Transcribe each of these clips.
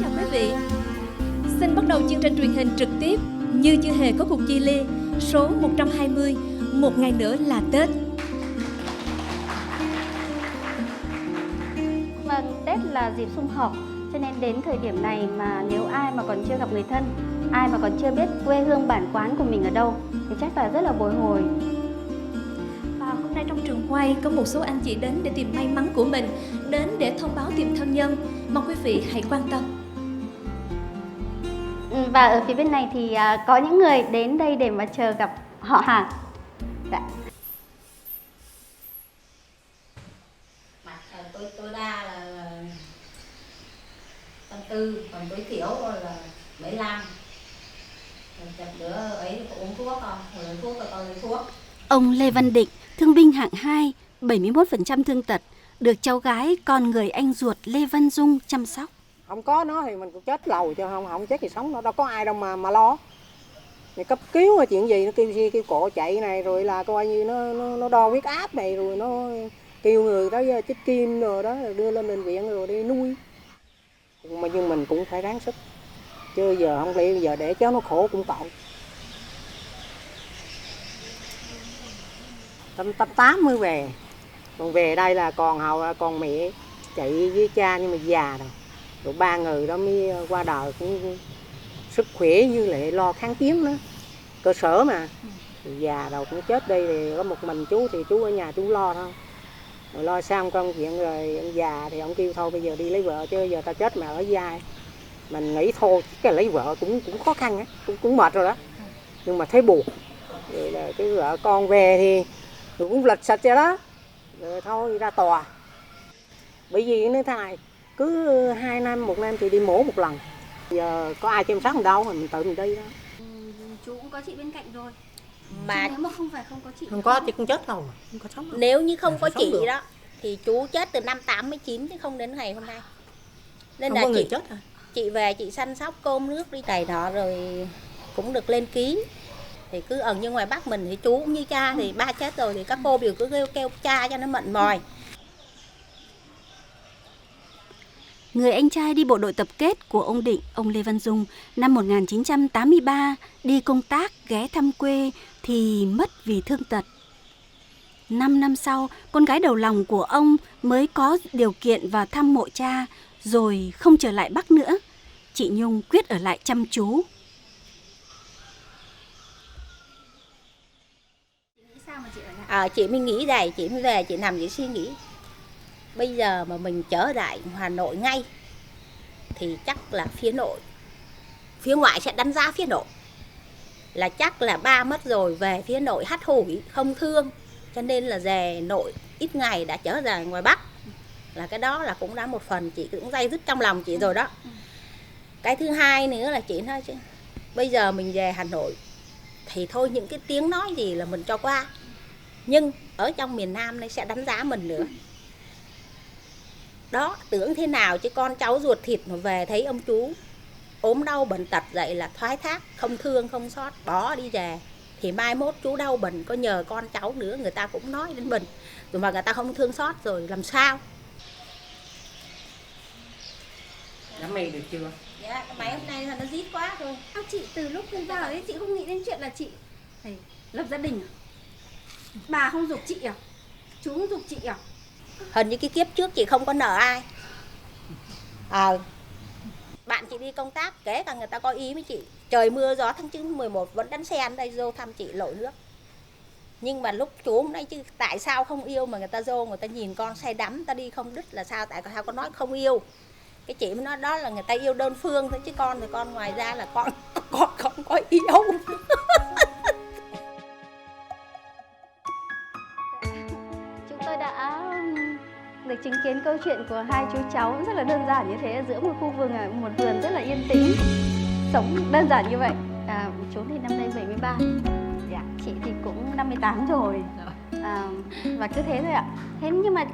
chào quý vị. Xin bắt đầu chương trình truyền hình trực tiếp Như Chưa Hề Có Cuộc Chia Ly số 120, một ngày nữa là Tết. Vâng, Tết là dịp sum họp, cho nên đến thời điểm này mà nếu ai mà còn chưa gặp người thân, ai mà còn chưa biết quê hương bản quán của mình ở đâu thì chắc là rất là bồi hồi. Và hôm nay trong trường quay có một số anh chị đến để tìm may mắn của mình, đến để thông báo tìm thân nhân. Mong quý vị hãy quan tâm. Và ở phía bên này thì có những người đến đây để mà chờ gặp họ hàng. Dạ. Tôi đa là 84, còn tối thiểu là 75. Chặt bữa ấy uống thuốc không? Lấy thuốc rồi con lấy thuốc. Ông Lê Văn Định, thương binh hạng 2, 71% thương tật, được cháu gái con người anh ruột Lê Văn Dung chăm sóc. Không có nó thì mình cũng chết lầu chứ không chết thì sống, nó đâu có ai đâu mà lo. Thì cấp cứu hay chuyện gì nó kêu cổ chạy này, rồi là coi như nó đo huyết áp này, rồi nó kêu người đó chích kim rồi đó, rồi đưa lên bệnh viện rồi đi nuôi. Mà nhưng mình cũng phải ráng sức, chứ giờ không lẽ giờ để cháu nó khổ cũng tội. Tầm 8 mới về, còn về đây là còn mẹ chạy với cha nhưng mà già rồi 3 người đó mới qua đời, cũng sức khỏe như lại lo kháng chiến đó, cơ sở mà. Già rồi cũng chết đi thì có một mình chú, thì chú ở nhà chú lo thôi. Rồi lo xong công chuyện rồi ông già thì ông kêu thôi bây giờ đi lấy vợ, chứ giờ ta chết mà ở dai. Mình nghĩ thôi cái lấy vợ cũng khó khăn á, cũng mệt rồi đó. Nhưng mà thấy buồn. Rồi là cái vợ con về thì cũng lệch sạch vậy đó. Rồi thôi ra tòa. Bởi vì nó thế này, cứ 2 năm, 1 năm thì đi mổ một lần. Giờ có ai chăm sóc đâu mà mình tự mình đi đó. Chú cũng có chị bên cạnh rồi. Mà nếu mà không có chị. Không có thì cũng chết đâu mà, không có sống đâu. nếu như không có chị được đó thì chú chết từ năm 89 chứ không đến ngày hôm nay. Nên Không là có người chết hả? chị về chị săn sóc cơm nước đi này đó rồi cũng được lên ký. Thì cứ ở như ngoài Bắc mình thì chú cũng như cha, thì ba chết rồi thì các cô đều cứ kêu cha cho nó mận mòi. Người anh trai đi bộ đội tập kết của ông Định, ông Lê Văn Dung, năm 1983 đi công tác ghé thăm quê thì mất vì thương tật. 5 năm sau, con gái đầu lòng của ông mới có điều kiện vào thăm mộ cha, rồi không trở lại Bắc nữa. Chị Nhung quyết ở lại chăm chú. Chị mới nghĩ này, chị mới về, chị nằm chị suy nghĩ. Bây giờ mà mình trở lại Hà Nội ngay thì chắc là phía nội, phía ngoại sẽ đánh giá phía nội. Là chắc là ba mất rồi, về phía nội hắt hủi, không thương. Cho nên là về nội ít ngày đã trở ra ngoài Bắc. Là cái đó là cũng đã một phần chị cũng day dứt trong lòng chị rồi đó. Cái thứ hai nữa là chị nói chứ, bây giờ mình về Hà Nội thì thôi những cái tiếng nói gì là mình cho qua. Nhưng ở trong miền Nam này sẽ đánh giá mình nữa. Đó, tưởng thế nào chứ con cháu ruột thịt mà về thấy ông chú ốm đau bệnh tật vậy là thoái thác, không thương không xót, bỏ đi về. Thì mai mốt chú đau bệnh có nhờ con cháu nữa, người ta cũng nói đến mình. Rồi mà người ta không thương xót rồi làm sao? Đã mì được chưa? Dạ, cái máy hôm nay là nó rít quá thôi. Chị từ lúc lên vào ấy chị không nghĩ đến chuyện là chị phải lập gia đình à? Bà không giục chị à? Chú không giục chị à? Hình như cái kiếp trước chị không có nợ ai. Bạn chị đi công tác, kể cả người ta có ý với chị, trời mưa gió tháng 9, 11 vẫn đánh xe đến đây vô thăm chị lội nước. Nhưng mà lúc chú hôm nay chứ tại sao không yêu mà người ta vô, người ta nhìn con say đắm, ta đi không đứt là sao, tại sao có nói không yêu. Cái chị mới nói đó là người ta yêu đơn phương thôi, chứ con thì con ngoài ra là con không có yêu. Chúng tôi đã được chứng kiến câu chuyện của hai chú cháu rất là đơn giản như thế, giữa một khu vườn, một vườn rất là yên tĩnh, sống đơn giản như vậy. Chú thì năm nay 73, dạ, chị thì cũng 58 rồi. Và cứ thế thôi ạ. Thế nhưng mà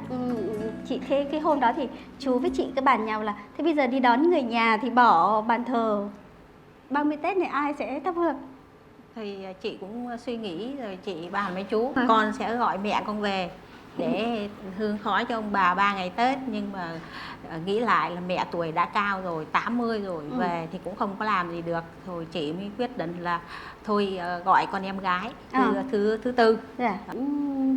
chị cái hôm đó thì chú với chị cái bàn nhau là thế bây giờ đi đón người nhà thì bỏ bàn thờ 30 Tết này ai sẽ thắp hương? Thì chị cũng suy nghĩ rồi chị bàn với chú, con sẽ gọi mẹ con về. để hương khói cho ông bà 3 ngày Tết. Nhưng mà nghĩ lại là mẹ tuổi đã cao rồi, 80 rồi, về thì cũng không có làm gì được. Thôi chị mới quyết định là thôi gọi con em gái thứ tư. Dạ.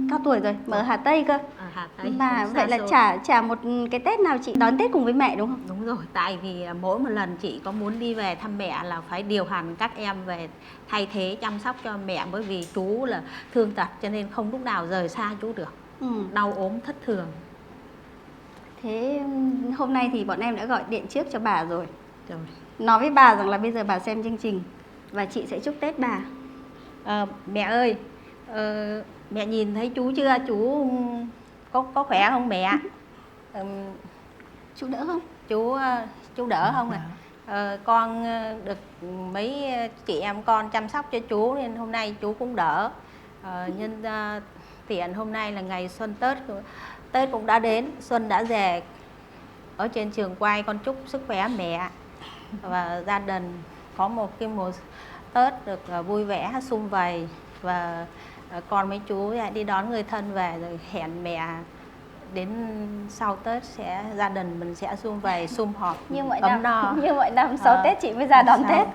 Cao tuổi rồi, mở Hà Tây cơ. Hà Tây. Mà vậy là chả một cái Tết nào chị đón Tết cùng với mẹ đúng không? Đúng rồi, tại vì mỗi một lần chị có muốn đi về thăm mẹ là phải điều hành các em về thay thế chăm sóc cho mẹ, bởi vì chú là thương tật cho nên không lúc nào rời xa chú được. Đau ốm thất thường. Thế hôm nay thì bọn em đã gọi điện trước cho bà rồi. Rồi. Nói với bà rằng là bây giờ bà xem chương trình và chị sẽ chúc Tết bà. Mẹ ơi, mẹ nhìn thấy chú chưa? Chú có khỏe không mẹ? Chú đỡ không? Chú đỡ không ạ? Con được mấy chị em con chăm sóc cho chú nên hôm nay chú cũng đỡ. Nhân tiện hôm nay là ngày xuân Tết cũng đã đến, xuân đã về. Ở trên trường quay con chúc sức khỏe mẹ và gia đình có một cái mùa Tết được vui vẻ sum vầy, và con mấy chú đi đón người thân về, rồi hẹn mẹ đến sau Tết gia đình mình sẽ sum vầy sum họp ấm no. Như mọi năm sau Tết chị mới ra đón Tết.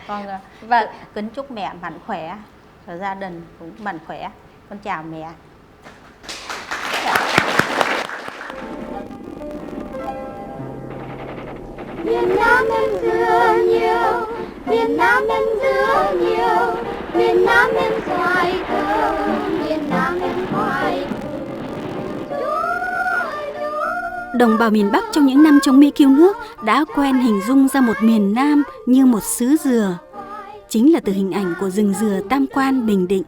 Con và kính chúc mẹ mạnh khỏe và gia đình cũng mạnh khỏe. Con chào mẹ. Miền Nam em dưa nhiều, miền Nam em dưa nhiều, miền Nam em xoài thơm, miền Nam em khoai. Đồng bào miền Bắc trong những năm chống Mỹ cứu nước đã quen hình dung ra một miền Nam như một xứ dừa. Chính là từ hình ảnh của rừng dừa Tam Quan, Bình Định.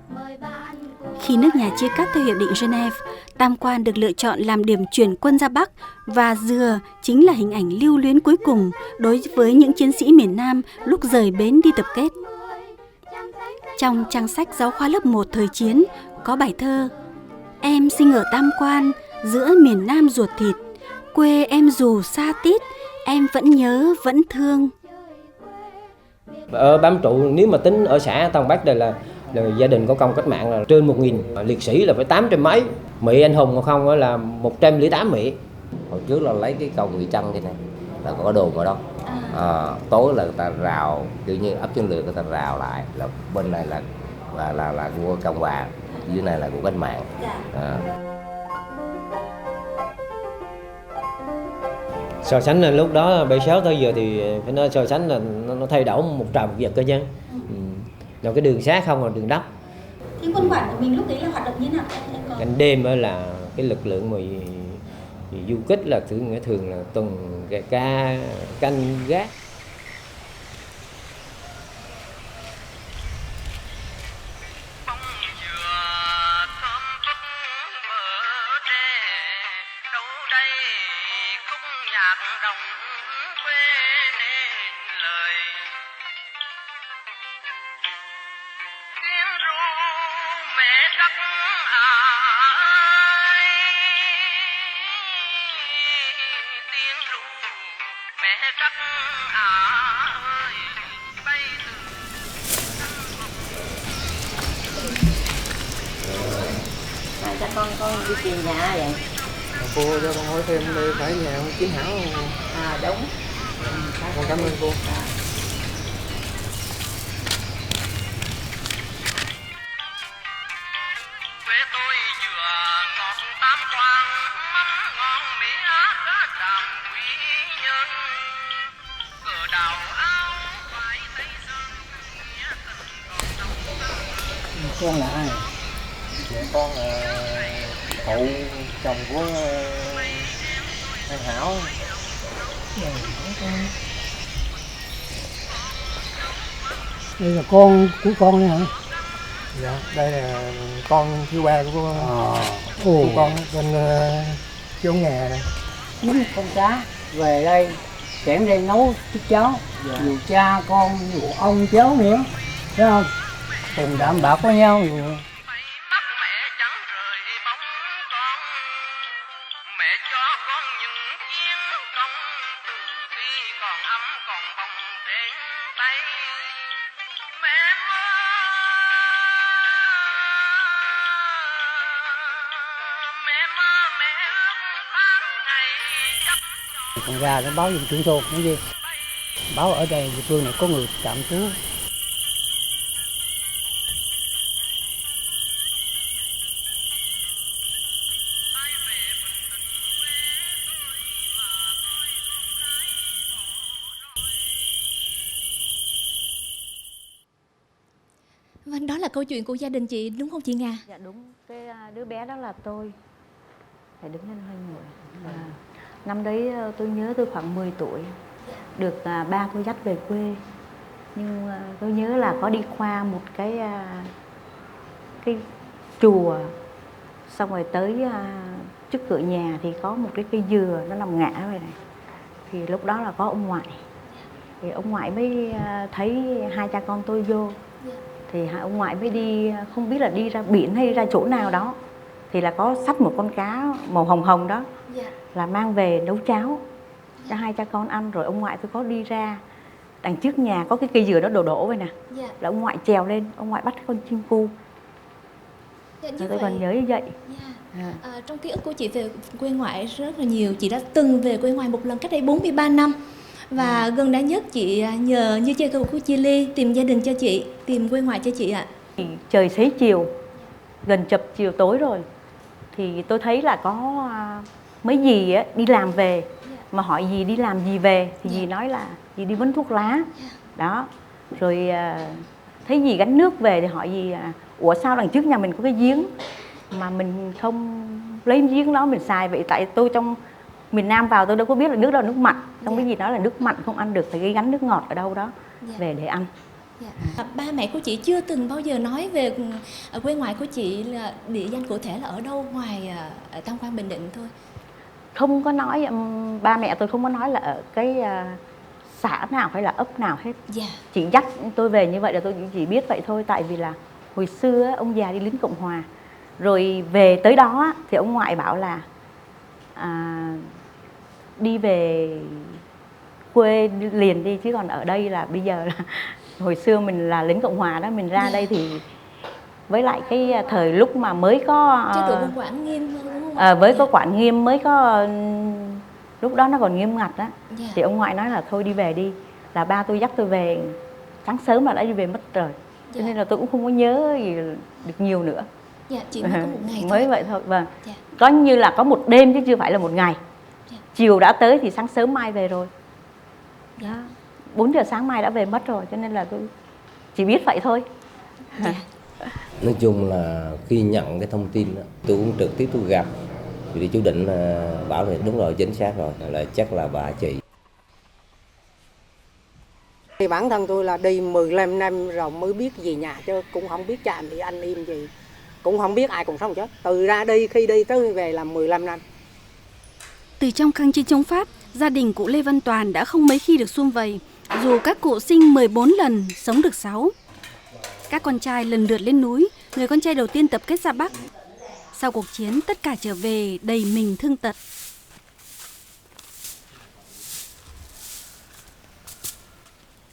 Khi nước nhà chia cắt theo Hiệp định Geneva, Tam Quan được lựa chọn làm điểm chuyển quân ra Bắc, và dừa chính là hình ảnh lưu luyến cuối cùng đối với những chiến sĩ miền Nam lúc rời bến đi tập kết. Trong trang sách giáo khoa lớp 1 thời chiến có bài thơ: Em sinh ở Tam Quan, giữa miền Nam ruột thịt, quê em dù xa tít, em vẫn nhớ vẫn thương. Ở bám trụ, nếu mà tính ở xã Tân Bắc đây là gia đình có công cách mạng là trên 1.000, liệt sĩ là phải 800 mấy, Mỹ anh hùng không là 108 Mỹ. Hồi trước là lấy cái cầu Người Trăng thế này là có đồn ở đó. Tối là người ta rào, tự nhiên ấp chiến lược người ta rào lại, là bên này là của Cộng hòa, dưới này là của cách mạng. So sánh là lúc đó 76 tới giờ thì phải nói so sánh là nó thay đổi một trời một vực cơ chứ. Rồi cái đường xá không là đường đất. Thế quân quản của mình lúc đấy là hoạt động như thế nào em có? Cảnh đêm là cái lực lượng mà du kích là thường là tuần ca canh gác. Sao con đi tìm nhà vậy? Cô cho con hỏi thêm đây phải nhà Chiến Hảo không? Đúng. Con cảm ơn cô. Quê tôi vừa ngọt Tam Quan, mắm ngon mỹ cá tràm quý nhân, cờ đào áo phải tây sơn, nghĩa tình còn trong tâm. Con là ai? Dạ con là cậu chồng của anh Hảo. Đây là con của con đấy hả? Dạ, đây là con thứ ba của con bên chỗ nhà này. Con cá về đây kẻm đây nấu thức cháo, nhiều cha con, nhiều ông cháu nữa, thấy không? Cùng đạm bạc với nhau. Mẹ Còn ra nó báo giùm trưởng thôn nói gì báo ở đây địa phương này có người tạm trú. Vâng, đó là câu chuyện của gia đình chị đúng không chị Nga? Dạ đúng, cái đứa bé đó là tôi. Phải đứng lên hơi người. Năm đấy tôi nhớ tôi khoảng 10 tuổi, được ba tôi dắt về quê. Nhưng tôi nhớ là có đi qua một cái chùa, xong rồi tới trước cửa nhà thì có một cái cây dừa nó nằm ngã vậy này. Thì lúc đó là có ông ngoại. Thì ông ngoại mới thấy hai cha con tôi vô. Thì hai ông ngoại mới đi, không biết là đi ra biển hay ra chỗ nào đó. Thì là có xách một con cá màu hồng hồng đó, là mang về nấu cháo cho hai cha con ăn. Rồi ông ngoại tôi có đi ra đằng trước nhà có cái cây dừa đó đổ vậy nè, là ông ngoại trèo lên, ông ngoại bắt con chim cu. Tôi còn nhớ như vậy. Trong ký ức của chị về quê ngoại rất là nhiều. Chị đã từng về quê ngoại một lần cách đây 43 năm. Và gần đây nhất chị nhờ Như Chơi Cầu của Chi Ly tìm gia đình cho chị, tìm quê ngoại cho chị ạ. Trời xế chiều, gần chập chiều tối rồi, thì tôi thấy là có mấy dì đi làm về. Mà hỏi dì đi làm gì về thì dì nói là dì đi vấn thuốc lá. Đó, rồi thấy dì gánh nước về thì hỏi dì ủa sao đằng trước nhà mình có cái giếng mà mình không lấy giếng đó mình xài vậy? Tại tôi trong miền Nam vào tôi đâu có biết là nước đó là nước mặn. Xong cái gì đó là nước mặn không ăn được, phải cái gánh nước ngọt ở đâu đó về để ăn. Ba mẹ của chị chưa từng bao giờ nói về quê ngoại của chị là địa danh cụ thể là ở đâu ngoài Tam Quan, Bình Định thôi? Không có nói, ba mẹ tôi không có nói là ở cái xã nào hay là ấp nào hết. Chị dắt tôi về như vậy là tôi chỉ biết vậy thôi. Tại vì là hồi xưa ông già đi lính Cộng Hòa, rồi về tới đó thì ông ngoại bảo là đi về quê liền đi, chứ còn ở đây là bây giờ là hồi xưa mình là lính Cộng Hòa đó, mình ra đây thì với lại cái thời lúc mà mới có chế độ quân quản nghiêm hơn đúng không? Với có quản nghiêm, mới có lúc đó nó còn nghiêm ngặt đó. Thì ông ngoại nói là thôi đi về đi, là ba tôi dắt tôi về sáng sớm mà đã đi về mất rồi. Cho nên là tôi cũng không có nhớ gì được nhiều nữa. Chỉ mới có một ngày thôi. Mới vậy thôi, vâng. Có như là có một đêm chứ chưa phải là một ngày. Chiều đã tới thì sáng sớm mai về rồi. Đó, 4 giờ sáng mai đã về mất rồi, cho nên là tôi chỉ biết vậy thôi. Nói chung là khi nhận cái thông tin đó, tôi cũng trực tiếp tôi gặp thì chú Định bảo là đúng rồi, chính xác rồi, là chắc là bà chị. Thì bản thân tôi là đi 15 năm rồi mới biết về nhà, chứ cũng không biết cha mẹ anh em gì, cũng không biết ai còn sống chết. Từ ra đi, khi đi tới về là 15 năm. Từ trong kháng chiến chống Pháp, gia đình cụ Lê Văn Toàn đã không mấy khi được sum vầy, dù các cụ sinh 14 lần, sống được 6. Các con trai lần lượt lên núi, người con trai đầu tiên tập kết ra Bắc. Sau cuộc chiến, tất cả trở về đầy mình thương tật.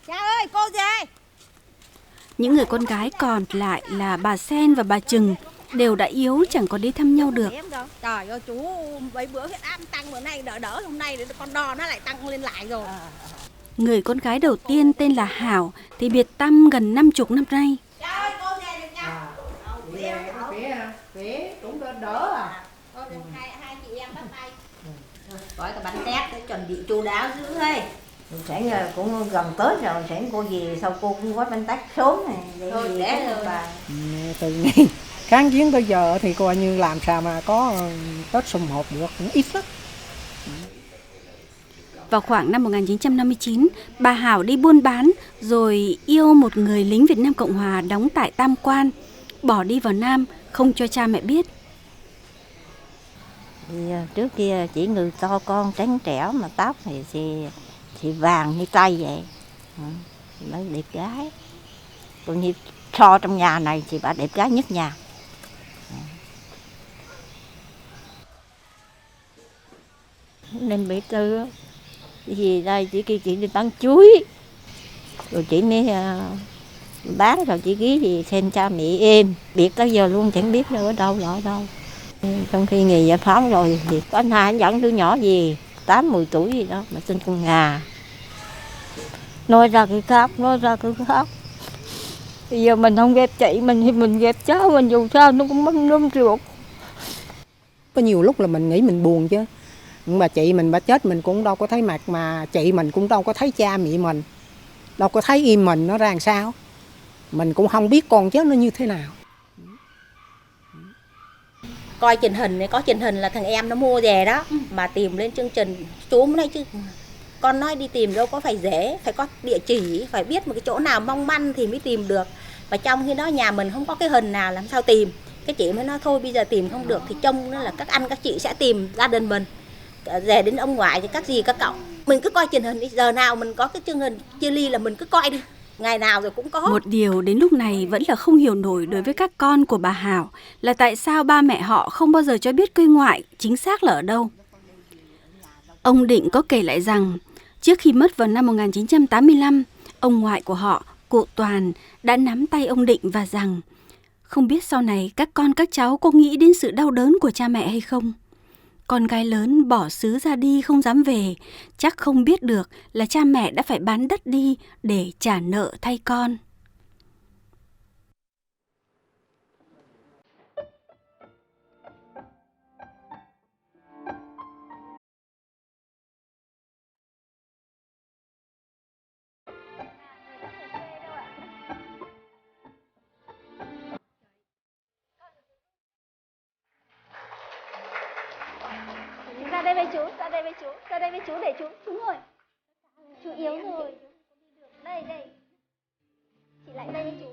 Cha ơi, cô về! Những người con gái còn lại là bà Sen và bà Trừng, đều đã yếu chẳng có đi thăm nhau được. Trời ơi chú, mấy bữa huyết áp tăng, bữa nay đỡ hôm nay con đo nó lại tăng lên lại rồi. Người con gái đầu tiên tên là Hảo thì biệt tâm gần 50 năm nay. Cha ơi, cô về được nha. Về cũng đỡ à. Hai chị em bắt tay. Gói cái bánh tét để chuẩn bị chu đáo dữ thôi. Sẽ cũng gần Tết rồi, sẽ cô gì sao cô cũng gói bánh tét sớm này để rồi bà. Từ ngày kháng chiến tới giờ thì coi như làm sao mà có Tết sum họp được, cũng ít lắm. Vào khoảng năm 1959, bà Hảo đi buôn bán rồi yêu một người lính Việt Nam Cộng Hòa đóng tại Tam Quan, bỏ đi vào Nam không cho cha mẹ biết. Thì trước kia chỉ người to con trắng trẻo mà tóc thì chị vàng như tay vậy, mới đẹp gái. Còn như so trong nhà này chị bà đẹp gái nhất nhà. Nên bị tư gì đây chị kia chị đi bán chuối, rồi chị mới bán rồi chị ký gì xem cha mẹ em, biệt tới giờ luôn chẳng biết đâu ở đâu là ở đâu. Trong khi nghỉ giải phóng rồi thì có anh hai anh dẫn đứa nhỏ gì 8-10 tuổi gì đó mà sinh con Nga. Nói ra cái khác, nói ra cái khác. Bây giờ mình không ghép chị mình thì mình ghép cháu mình, dù sao nó cũng mất nấm ruột. Có nhiều lúc là mình nghĩ mình buồn chứ. Nhưng mà chị mình bà chết mình cũng đâu có thấy mặt, mà chị mình cũng đâu có thấy cha mẹ mình. Đâu có thấy im mình nó ra làm sao. Mình cũng không biết con chết nó như thế nào. Coi truyền hình này, có truyền hình là thằng em nó mua về đó, mà tìm lên chương trình chú mới nói chứ con nói đi tìm đâu có phải dễ, phải có địa chỉ, phải biết một cái chỗ nào mong manh thì mới tìm được. Và trong khi đó nhà mình không có cái hình nào làm sao tìm. Cái chị mới nói thôi bây giờ tìm không được thì trông nữa là các anh các chị sẽ tìm gia đình mình, về đến ông ngoại thì các dì các cậu. Mình cứ coi truyền hình đi, giờ nào mình có cái chương trình chia ly là mình cứ coi đi, ngày nào rồi cũng có. Một điều đến lúc này vẫn là không hiểu nổi đối với các con của bà Hảo là tại sao ba mẹ họ không bao giờ cho biết quê ngoại chính xác là ở đâu. Ông Định có kể lại rằng trước khi mất vào năm 1985, ông ngoại của họ, cụ Toàn, đã nắm tay ông Định và rằng không biết sau này các con các cháu có nghĩ đến sự đau đớn của cha mẹ hay không. Con gái lớn bỏ xứ ra đi không dám về, chắc không biết được là cha mẹ đã phải bán đất đi để trả nợ thay con. Ra đây với chú, ra đây với chú, ra đây với chú để chú ngồi. Chú yếu rồi. Đây, đây. Chị lại đây với chú.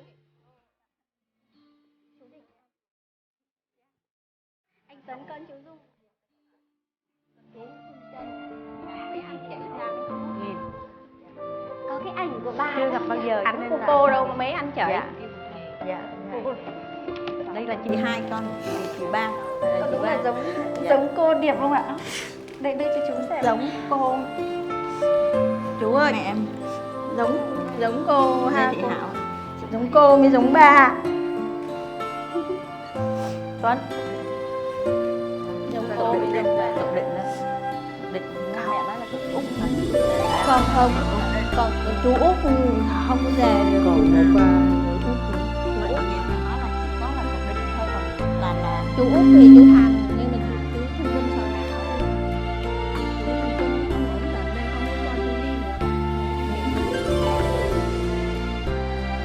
Anh Tuấn con chú Dung. Có cái ảnh của bà. Chưa gặp bao giờ. Ảnh của cô đâu mà mấy anh chở. Dạ. Đây là chị hai con, chị ba. Đúng là giống cô Điệp không ạ? Đây đưa cho chú xem. Giống cô. Chú ơi, mẹ em Giống cô ha. chị Hảo. Giống cô mới giống bà. Tuấn. Giống cô mới giống bà. Định mẹ nói là chú Út mà. Không, còn chú Út không có về được. Còn một chú Út thì chú Thành, nhưng mà chú không bên sò não. Chú thần kinh không ổn định nên không cho chú đi nữa.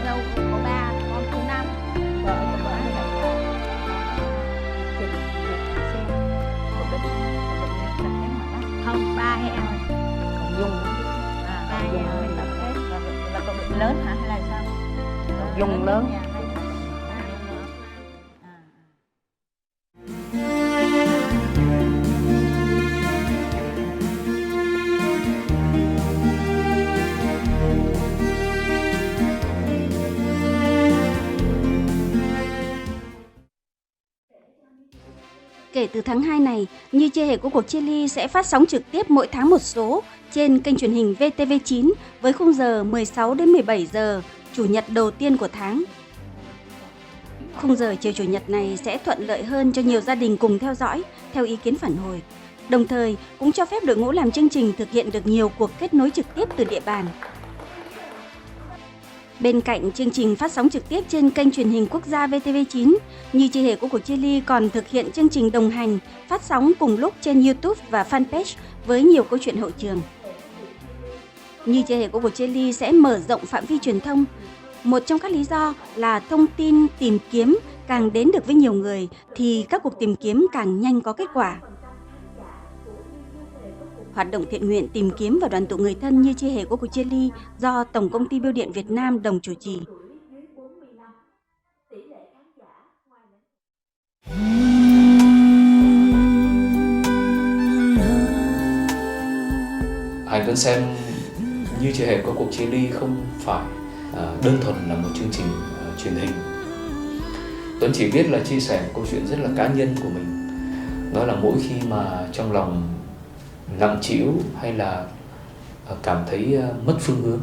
Dâu của ba, con thứ 5, vợ của bà là không, 3 heo. Còn Dung. 3 heo mình tập hết. Là cậu Định lớn hả hay là sao? Dung lớn. Kể từ tháng 2 này, Như Chưa Hề Có Cuộc Chia Ly sẽ phát sóng trực tiếp mỗi tháng một số trên kênh truyền hình VTV9 với khung giờ 16 đến 17 giờ, Chủ nhật đầu tiên của tháng. Khung giờ chiều Chủ nhật này sẽ thuận lợi hơn cho nhiều gia đình cùng theo dõi, theo ý kiến phản hồi. Đồng thời, cũng cho phép đội ngũ làm chương trình thực hiện được nhiều cuộc kết nối trực tiếp từ địa bàn. Bên cạnh chương trình phát sóng trực tiếp trên kênh truyền hình quốc gia VTV9, Như Chưa Hề Có Cuộc Chia Ly còn thực hiện chương trình đồng hành, phát sóng cùng lúc trên YouTube và fanpage với nhiều câu chuyện hậu trường. Như Chưa Hề Có Cuộc Chia Ly sẽ mở rộng phạm vi truyền thông. Một trong các lý do là thông tin tìm kiếm càng đến được với nhiều người thì các cuộc tìm kiếm càng nhanh có kết quả. Hoạt động thiện nguyện tìm kiếm và đoàn tụ người thân Như Chưa Hề Có Cuộc Chia Ly do Tổng Công ty Bưu điện Việt Nam đồng chủ trì. Anh vẫn xem Như Chưa Hề Có Cuộc Chia Ly không phải đơn thuần là một chương trình truyền hình. Tuấn chỉ biết là chia sẻ câu chuyện rất là cá nhân của mình. Đó là mỗi khi mà trong lòng nặng trĩu hay là cảm thấy mất phương hướng,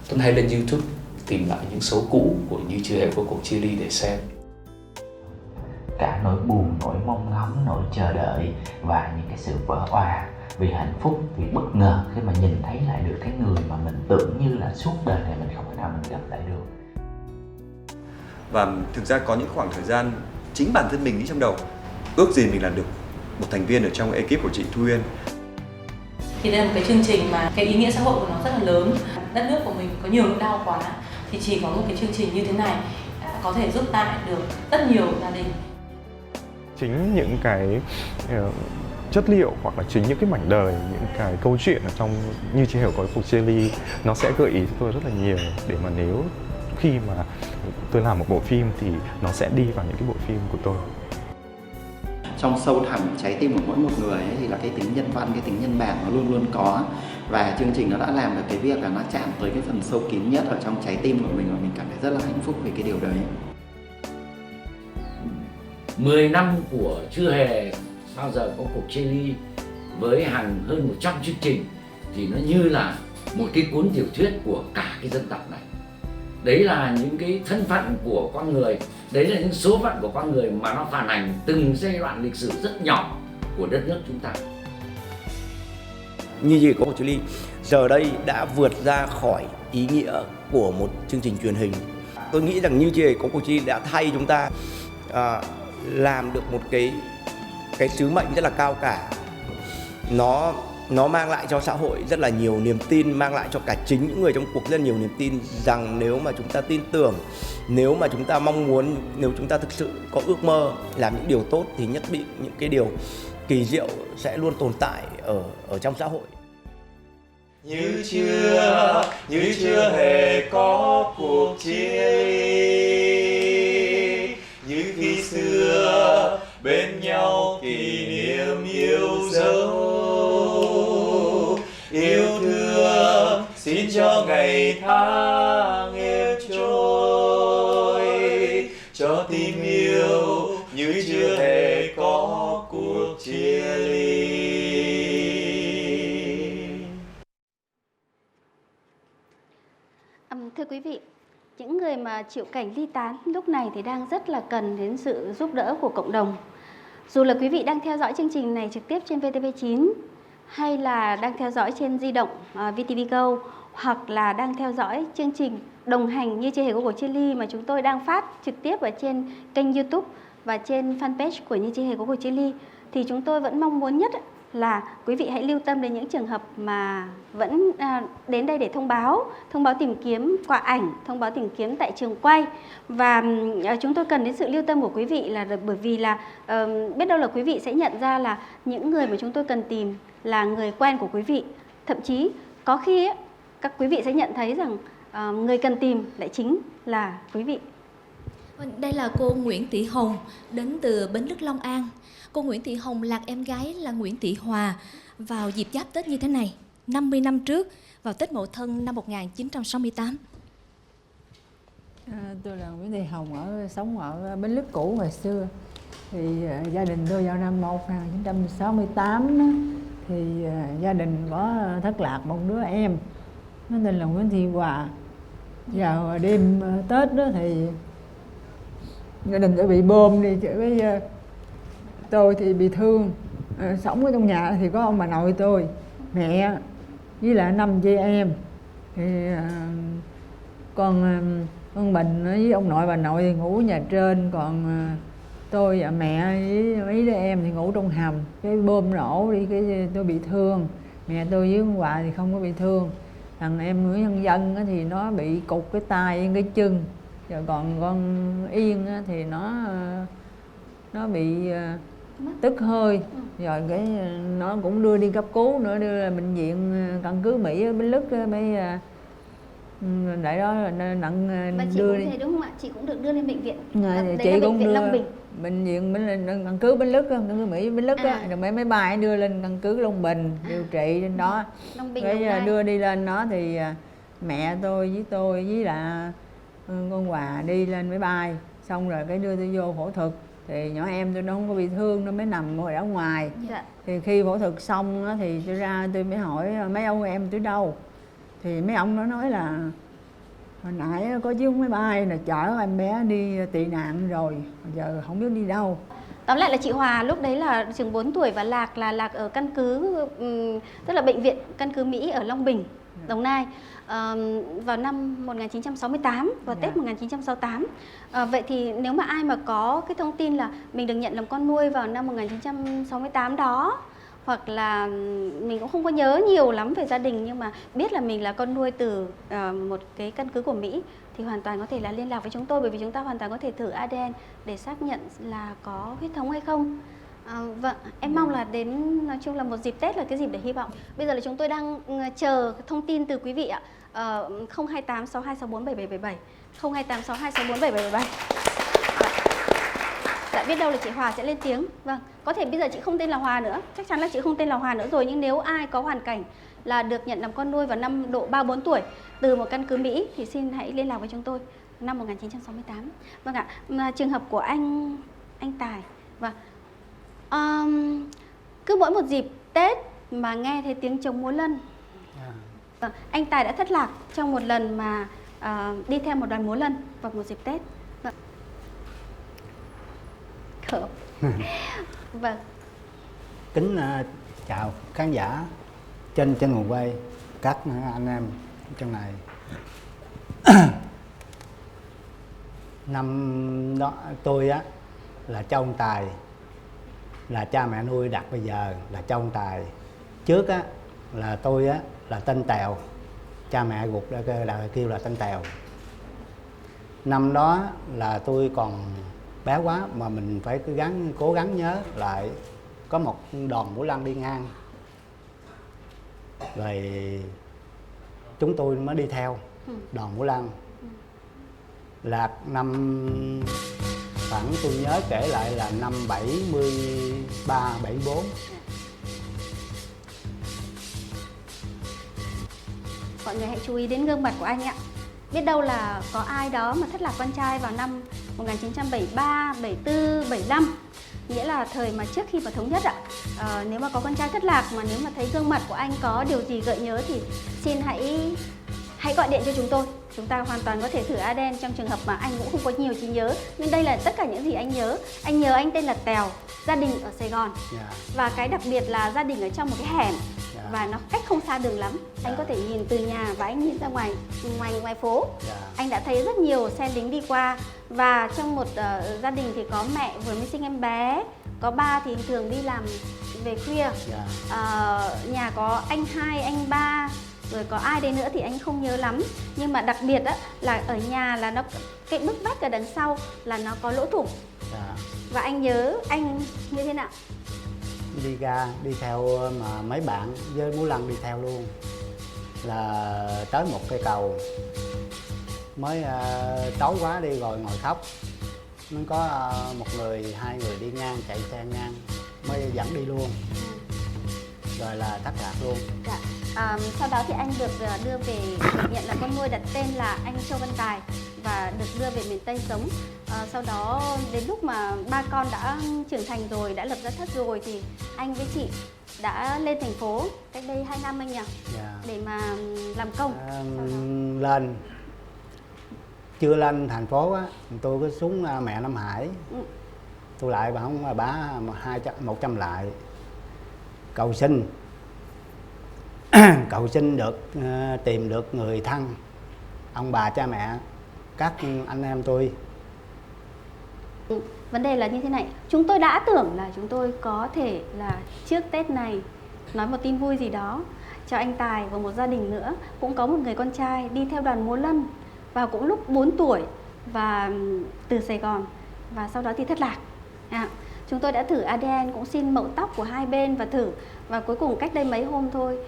Tuấn hay lên YouTube tìm lại những số cũ của Như Chưa Hề Có Cuộc Chia Ly để xem. Cả nỗi buồn, nỗi mong ngóng, nỗi chờ đợi và những cái sự vỡ òa vì hạnh phúc, vì bất ngờ khi mà nhìn thấy lại được cái người mà mình tưởng như là suốt đời này mình không thể nào mình gặp lại được. Và thực ra có những khoảng thời gian chính bản thân mình nghĩ trong đầu ước gì mình là được một thành viên ở trong ekip của chị Thu Uyên. Thì đây là một cái chương trình mà cái ý nghĩa xã hội của nó rất là lớn. Đất nước của mình có nhiều nỗi đau quá thì chỉ có một cái chương trình như thế này có thể giúp lại được rất nhiều gia đình. Chính những cái chất liệu hoặc là chính những cái mảnh đời, những cái câu chuyện ở trong Như Chưa Hề Có Cuộc Chia Ly nó sẽ gợi ý cho tôi rất là nhiều để mà nếu khi mà tôi làm một bộ phim thì nó sẽ đi vào những cái bộ phim của tôi. Trong sâu thẳm trái tim của mỗi một người ấy, thì là cái tính nhân văn, cái tính nhân bản nó luôn luôn có, và chương trình nó đã làm được cái việc là nó chạm tới cái phần sâu kín nhất ở trong trái tim của mình và mình cảm thấy rất là hạnh phúc về cái điều đấy. 10 năm của Chưa Hề Bao Giờ Có Cuộc Chia Ly với hơn 100 chương trình thì nó như là một cái cuốn tiểu thuyết của cả cái dân tộc này. Đấy là những cái thân phận của con người, đấy là những số phận của con người mà nó phản ảnh từng giai đoạn lịch sử rất nhỏ của đất nước chúng ta. Như Chưa Hề Có Cuộc Chia Ly giờ đây đã vượt ra khỏi ý nghĩa của một chương trình truyền hình. Tôi nghĩ rằng Như Chưa Hề Có Cuộc Chia Ly đã thay chúng ta làm được một cái sứ mệnh rất là cao cả. Nó mang lại cho xã hội rất là nhiều niềm tin, mang lại cho cả chính những người trong cuộc rất nhiều niềm tin rằng nếu mà chúng ta tin tưởng, nếu mà chúng ta mong muốn, nếu chúng ta thực sự có ước mơ làm những điều tốt thì nhất định những cái điều kỳ diệu sẽ luôn tồn tại ở trong xã hội. Như chưa hề có cuộc chia ly, như khi xưa bên nhau kỷ niệm yêu dấu. Yêu thương xin cho ngày tháng êm trôi, cho tim yêu như chưa hề có cuộc chia ly. Thưa quý vị, những người mà chịu cảnh ly tán lúc này thì đang rất là cần đến sự giúp đỡ của cộng đồng. Dù là quý vị đang theo dõi chương trình này trực tiếp trên VTV9 hay là đang theo dõi trên di động VTV Go, hoặc là đang theo dõi chương trình đồng hành Như Chưa Hề Có Cuộc Chia Ly mà chúng tôi đang phát trực tiếp ở trên kênh YouTube và trên fanpage của Như Chưa Hề Có Cuộc Chia Ly, thì chúng tôi vẫn mong muốn nhất là quý vị hãy lưu tâm đến những trường hợp mà vẫn đến đây để thông báo tìm kiếm qua ảnh, thông báo tìm kiếm tại trường quay. Và chúng tôi cần đến sự lưu tâm của quý vị là bởi vì là biết đâu là quý vị sẽ nhận ra là những người mà chúng tôi cần tìm là người quen của quý vị. Thậm chí có khi các quý vị sẽ nhận thấy rằng người cần tìm lại chính là quý vị. Đây là cô Nguyễn Thị Hồng đến từ Bến Lức, Long An. Cô Nguyễn Thị Hồng lạc em gái là Nguyễn Thị Hòa vào dịp Giáp Tết như thế này, 50 năm trước, vào Tết Mậu Thân năm 1968. Tôi là Nguyễn Thị Hồng, sống ở Bến Lức cũ ngày xưa. Thì gia đình tôi vào năm 1968 đó, thì gia đình có thất lạc một đứa em, nó tên là Nguyễn Thị Hòa. Vào đêm Tết đó thì gia đình tôi bị bom đi, với tôi thì bị thương. Sống ở trong nhà thì có ông bà nội tôi, mẹ với lại 5 chị em. Thì con Bình với ông nội bà nội thì ngủ nhà trên, còn tôi và mẹ với mấy đứa em thì ngủ trong hầm. Cái bom nổ đi, cái tôi bị thương. Mẹ tôi với ông Hòa thì không có bị thương. Thằng em Nguyễn Nhân Dân thì nó bị cụt cái tay cái chân. Rồi còn con Yên thì nó bị tức hơi. Rồi cái nó cũng đưa đi cấp cứu nữa, đưa ra bệnh viện căn cứ Mỹ ở Bến Lức mới tại đó nặng đưa đi. Đúng không ạ? Chị cũng được đưa lên bệnh viện. Chị cũng đưa bệnh viện căn cứ Bến Lức, căn cứ Mỹ Bến Lức rồi máy bay đưa lên căn cứ Long Bình điều trị trên đó. Cái đưa đi lên đó thì mẹ tôi với là con Hòa đi lên máy bay, xong rồi cái đưa tôi vô phẫu thuật. Thì nhỏ em tôi nó không có bị thương, nó mới nằm ngồi ở ngoài. Thì khi phẫu thuật xong đó, thì tôi ra tôi mới hỏi mấy ông em tôi đâu. Thì mấy ông nó nói là hồi nãy có chiếc máy bay là chở em bé đi tị nạn rồi, giờ không biết đi đâu. Tóm lại là chị Hòa lúc đấy là chừng 4 tuổi và Lạc là Lạc ở căn cứ, tức là bệnh viện căn cứ Mỹ ở Long Bình, Đồng Nai, vào năm 1968, vào Tết 1968. Vậy thì nếu mà ai mà có cái thông tin là mình được nhận làm con nuôi vào năm 1968 đó, hoặc là mình cũng không có nhớ nhiều lắm về gia đình nhưng mà biết là mình là con nuôi từ một cái căn cứ của Mỹ, thì hoàn toàn có thể là liên lạc với chúng tôi, bởi vì chúng ta hoàn toàn có thể thử ADN để xác nhận là có huyết thống hay không. Vâng, em mong là đến, nói chung là một dịp Tết là cái dịp để hy vọng. Bây giờ là chúng tôi đang chờ thông tin từ quý vị ạ. 028 6264 7777, 028 6264 7777. Dạ, biết đâu là chị Hòa sẽ lên tiếng. Vâng, có thể bây giờ chị không tên là Hòa nữa, chắc chắn là chị không tên là Hòa nữa rồi, nhưng nếu ai có hoàn cảnh là được nhận làm con nuôi vào năm độ 3-4 tuổi từ một căn cứ Mỹ thì xin hãy liên lạc với chúng tôi năm 1968. Vâng ạ, trường hợp của anh Tài. Vâng. Cứ mỗi một dịp Tết mà nghe thấy tiếng trống múa lân, anh Tài đã thất lạc trong một lần mà đi theo một đoàn múa lân vào một dịp Tết. Vâng. Vâng. Kính chào khán giả trên nguồn quay, các anh em trong này. Năm đó tôi á là Châu Văn Tài, là cha mẹ nuôi đặt bây giờ là Châu Văn Tài. Trước á là tôi á là tên Tèo, cha mẹ ruột đã kêu là tên Tèo. Năm đó là tôi còn bé quá mà mình phải cố gắng nhớ lại, có một đoàn múa lân đi ngang rồi chúng tôi mới đi theo đoàn múa lân. Là năm khoảng tôi nhớ kể lại là năm 73, 74. Mọi người hãy chú ý đến gương mặt của anh ạ. Biết đâu là có ai đó mà thất lạc con trai vào năm 1973, 74, 75, nghĩa là thời mà trước khi mà thống nhất ạ. Nếu mà có con trai thất lạc mà nếu mà thấy gương mặt của anh có điều gì gợi nhớ thì xin hãy gọi điện cho chúng tôi. Chúng ta hoàn toàn có thể thử ADN trong trường hợp mà anh cũng không có nhiều trí nhớ. Nhưng đây là tất cả những gì anh nhớ. Anh nhớ anh tên là Tèo, gia đình ở Sài Gòn. Và cái đặc biệt là gia đình ở trong một cái hẻm và nó cách không xa đường lắm. Anh có thể nhìn từ nhà và anh nhìn ra ngoài phố. Anh đã thấy rất nhiều xe lính đi qua. Và trong một gia đình thì có mẹ vừa mới sinh em bé, có ba thì thường đi làm về khuya. Nhà có anh hai, anh ba, rồi có ai đây nữa thì anh không nhớ lắm. Nhưng mà đặc biệt á, là ở nhà là nó cái bức vách ở đằng sau là nó có lỗ thủng. Và anh nhớ anh như thế nào? Đi ra đi theo mà mấy bạn với múa lân đi theo luôn, là tới một cây cầu mới tối quá đi rồi ngồi khóc, nó có một người, hai người đi ngang chạy xe ngang mới dẫn đi luôn, rồi là thất lạc luôn. Dạ. Sau đó thì anh được đưa về nhận là con nuôi, đặt tên là anh Châu Văn Tài và được đưa về miền Tây sống. Sau đó đến lúc mà ba con đã trưởng thành rồi, đã lập gia thất rồi thì anh với chị đã lên thành phố cách đây 2 năm anh nhỉ? Để mà làm công. Lên chưa lên thành phố á, tôi có xuống mẹ Nam Hải. Tôi lại bà không bả 100 lại cầu xin cầu xin được tìm được người thân, ông bà cha mẹ, các anh em tôi. Vấn đề là như thế này, chúng tôi đã tưởng là chúng tôi có thể là trước Tết này nói một tin vui gì đó cho anh Tài và một gia đình nữa, cũng có một người con trai đi theo đoàn múa lân vào cũng lúc 4 tuổi và từ Sài Gòn, và sau đó thì thất lạc. Chúng tôi đã thử ADN, cũng xin mẫu tóc của hai bên và thử, và cuối cùng cách đây mấy hôm thôi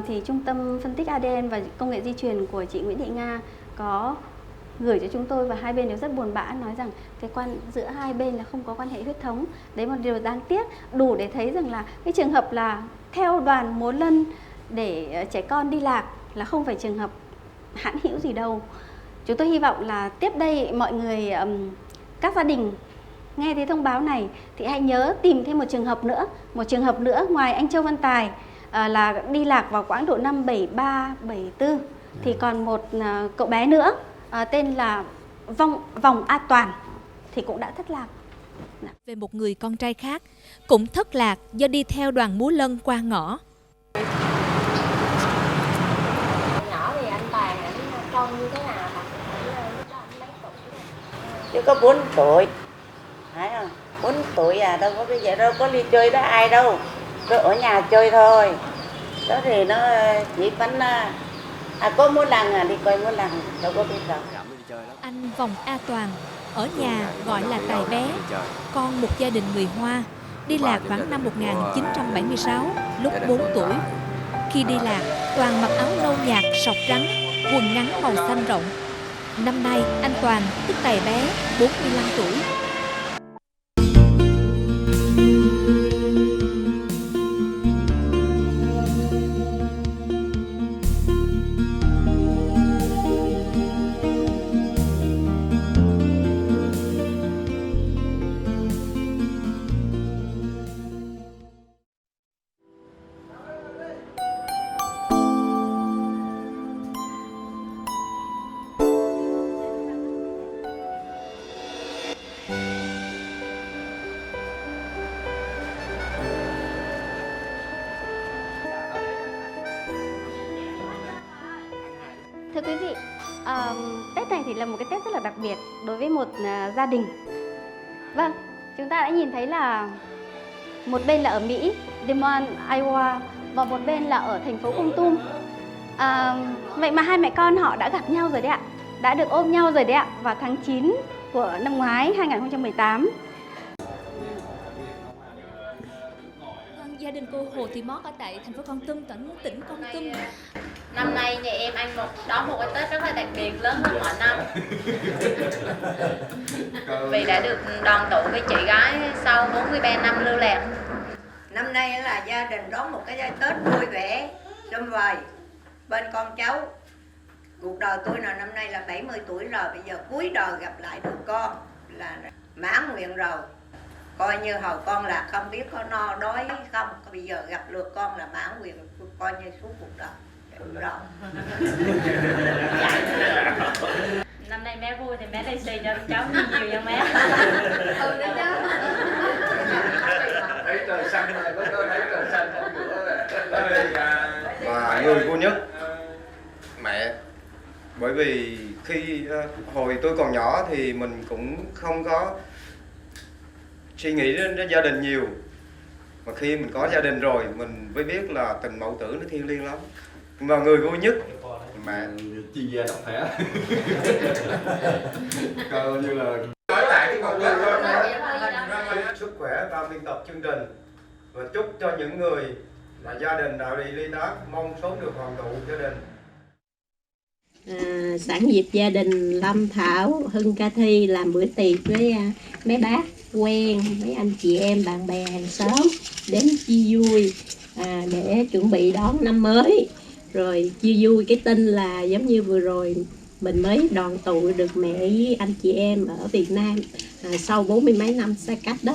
thì Trung tâm phân tích ADN và công nghệ di truyền của chị Nguyễn Thị Nga có gửi cho chúng tôi, và hai bên đều rất buồn bã, nói rằng cái giữa hai bên là không có quan hệ huyết thống. Đấy một điều đáng tiếc, đủ để thấy rằng là cái trường hợp là theo đoàn múa lân để trẻ con đi lạc là không phải trường hợp hãn hữu gì đâu. Chúng tôi hy vọng là tiếp đây mọi người, các gia đình nghe thấy thông báo này thì hãy nhớ tìm thêm một trường hợp nữa ngoài anh Châu Văn Tài là đi lạc vào quãng độ năm 73, 74 thì còn một cậu bé nữa tên là Vòng A Toàn thì cũng đã thất lạc. Về một người con trai khác, cũng thất lạc do đi theo đoàn múa lân qua ngõ. Nhỏ thì anh Toàn trông như thế nào? Chứ có 4 tuổi, thấy không? 4 tuổi à, đâu có cái gì đâu, có đi chơi đó ai đâu, cứ ở nhà chơi thôi. Đó thì nó chỉ vẫn có múa lân đi coi múa lân, đâu có biết đâu. Anh Vòng A Toàn ở nhà gọi là Tài bé, con một gia đình người Hoa, đi lạc khoảng năm 1976, lúc 4 tuổi. Khi đi lạc, Toàn mặc áo nâu nhạt sọc trắng, quần ngắn màu xanh rộng. Năm nay, anh Toàn, tức Tài bé, 45 tuổi. Thưa quý vị, Tết này thì là một cái Tết rất là đặc biệt đối với một gia đình. Vâng, chúng ta đã nhìn thấy là một bên là ở Mỹ, Des Moines, Iowa, và một bên là ở thành phố Kon Tum. Vậy mà hai mẹ con họ đã gặp nhau rồi đấy ạ, đã được ôm nhau rồi đấy ạ, vào tháng 9 của năm ngoái 2018. Gia đình cô Hồ Thị Mót ở tại thành phố Kon Tum, tỉnh Kon Tum. Năm nay nhà em ăn đón một cái Tết rất là đặc biệt, lớn hơn mọi năm. Vì đã được đoàn tụ với chị gái sau 43 năm lưu lạc. Năm nay là gia đình đón một cái Tết vui vẻ, sum vầy bên con cháu. Cuộc đời tôi là năm nay là 70 tuổi rồi, bây giờ cuối đời gặp lại được con là mãn nguyện rồi. Coi như hồi con là không biết có no đói không, bây giờ gặp được con là mãn nguyện, coi như suốt cuộc đời. Rồi. Năm nay bé vui thì bé lì xì cho cháu nhiều nha bé. Ừ đấy chứ. Thấy trời xanh này, có thấy trời xanh ở cửa này. Và người vui nhất mẹ, bởi vì khi hồi tôi còn nhỏ thì mình cũng không có suy nghĩ đến gia đình nhiều, mà khi mình có gia đình rồi mình mới biết là tình mẫu tử nó thiêng liêng lắm. Mà người vui nhất mẹ, chuyên gia độc thể coi như là nói lại cái câu đó. Sức khỏe ban biên tập chương trình và chúc cho những người là gia đình đạo đi ly tác mong sớm được đoàn tụ gia đình. Sẵn dịp gia đình Lâm Thảo, Hưng, Ca Thi làm bữa tiệc với mấy bác quen, mấy anh chị em, bạn bè, hàng xóm đến chia vui để chuẩn bị đón năm mới. Rồi chia vui cái tin là giống như vừa rồi mình mới đoàn tụ được mẹ với anh chị em ở Việt Nam sau 40 mấy năm xa cách đó.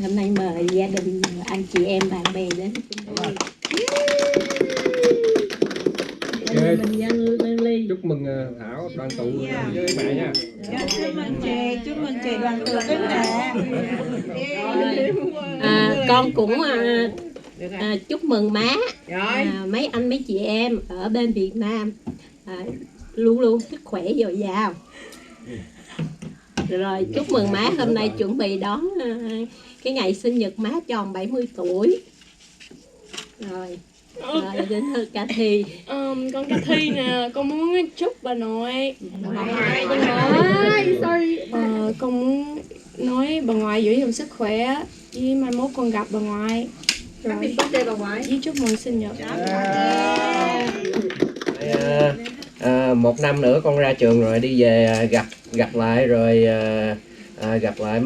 Hôm nay mời gia đình, anh chị em, bạn bè đến chung vui. Mình dâng ly. Chúc mừng Thảo đoàn tụ với mẹ nha. Chúc mừng chị đoàn tụ với mẹ. Con cũng chúc mừng má, mấy anh mấy chị em ở bên Việt Nam luôn luôn sức khỏe dồi dào. Rồi chúc mừng má hôm nay chuẩn bị đón cái ngày sinh nhật má tròn 70 tuổi. Rồi đến Ca Thi. Con Ca Thi nè, con muốn chúc bà nội. Con muốn nói bà ngoại giữ gìn sức khỏe, với mai mốt con gặp bà ngoại. Rồi birthday bà ngoại. Với chúc mừng sinh nhật. Một năm nữa con ra trường rồi đi về gặp lại rồi gặp lại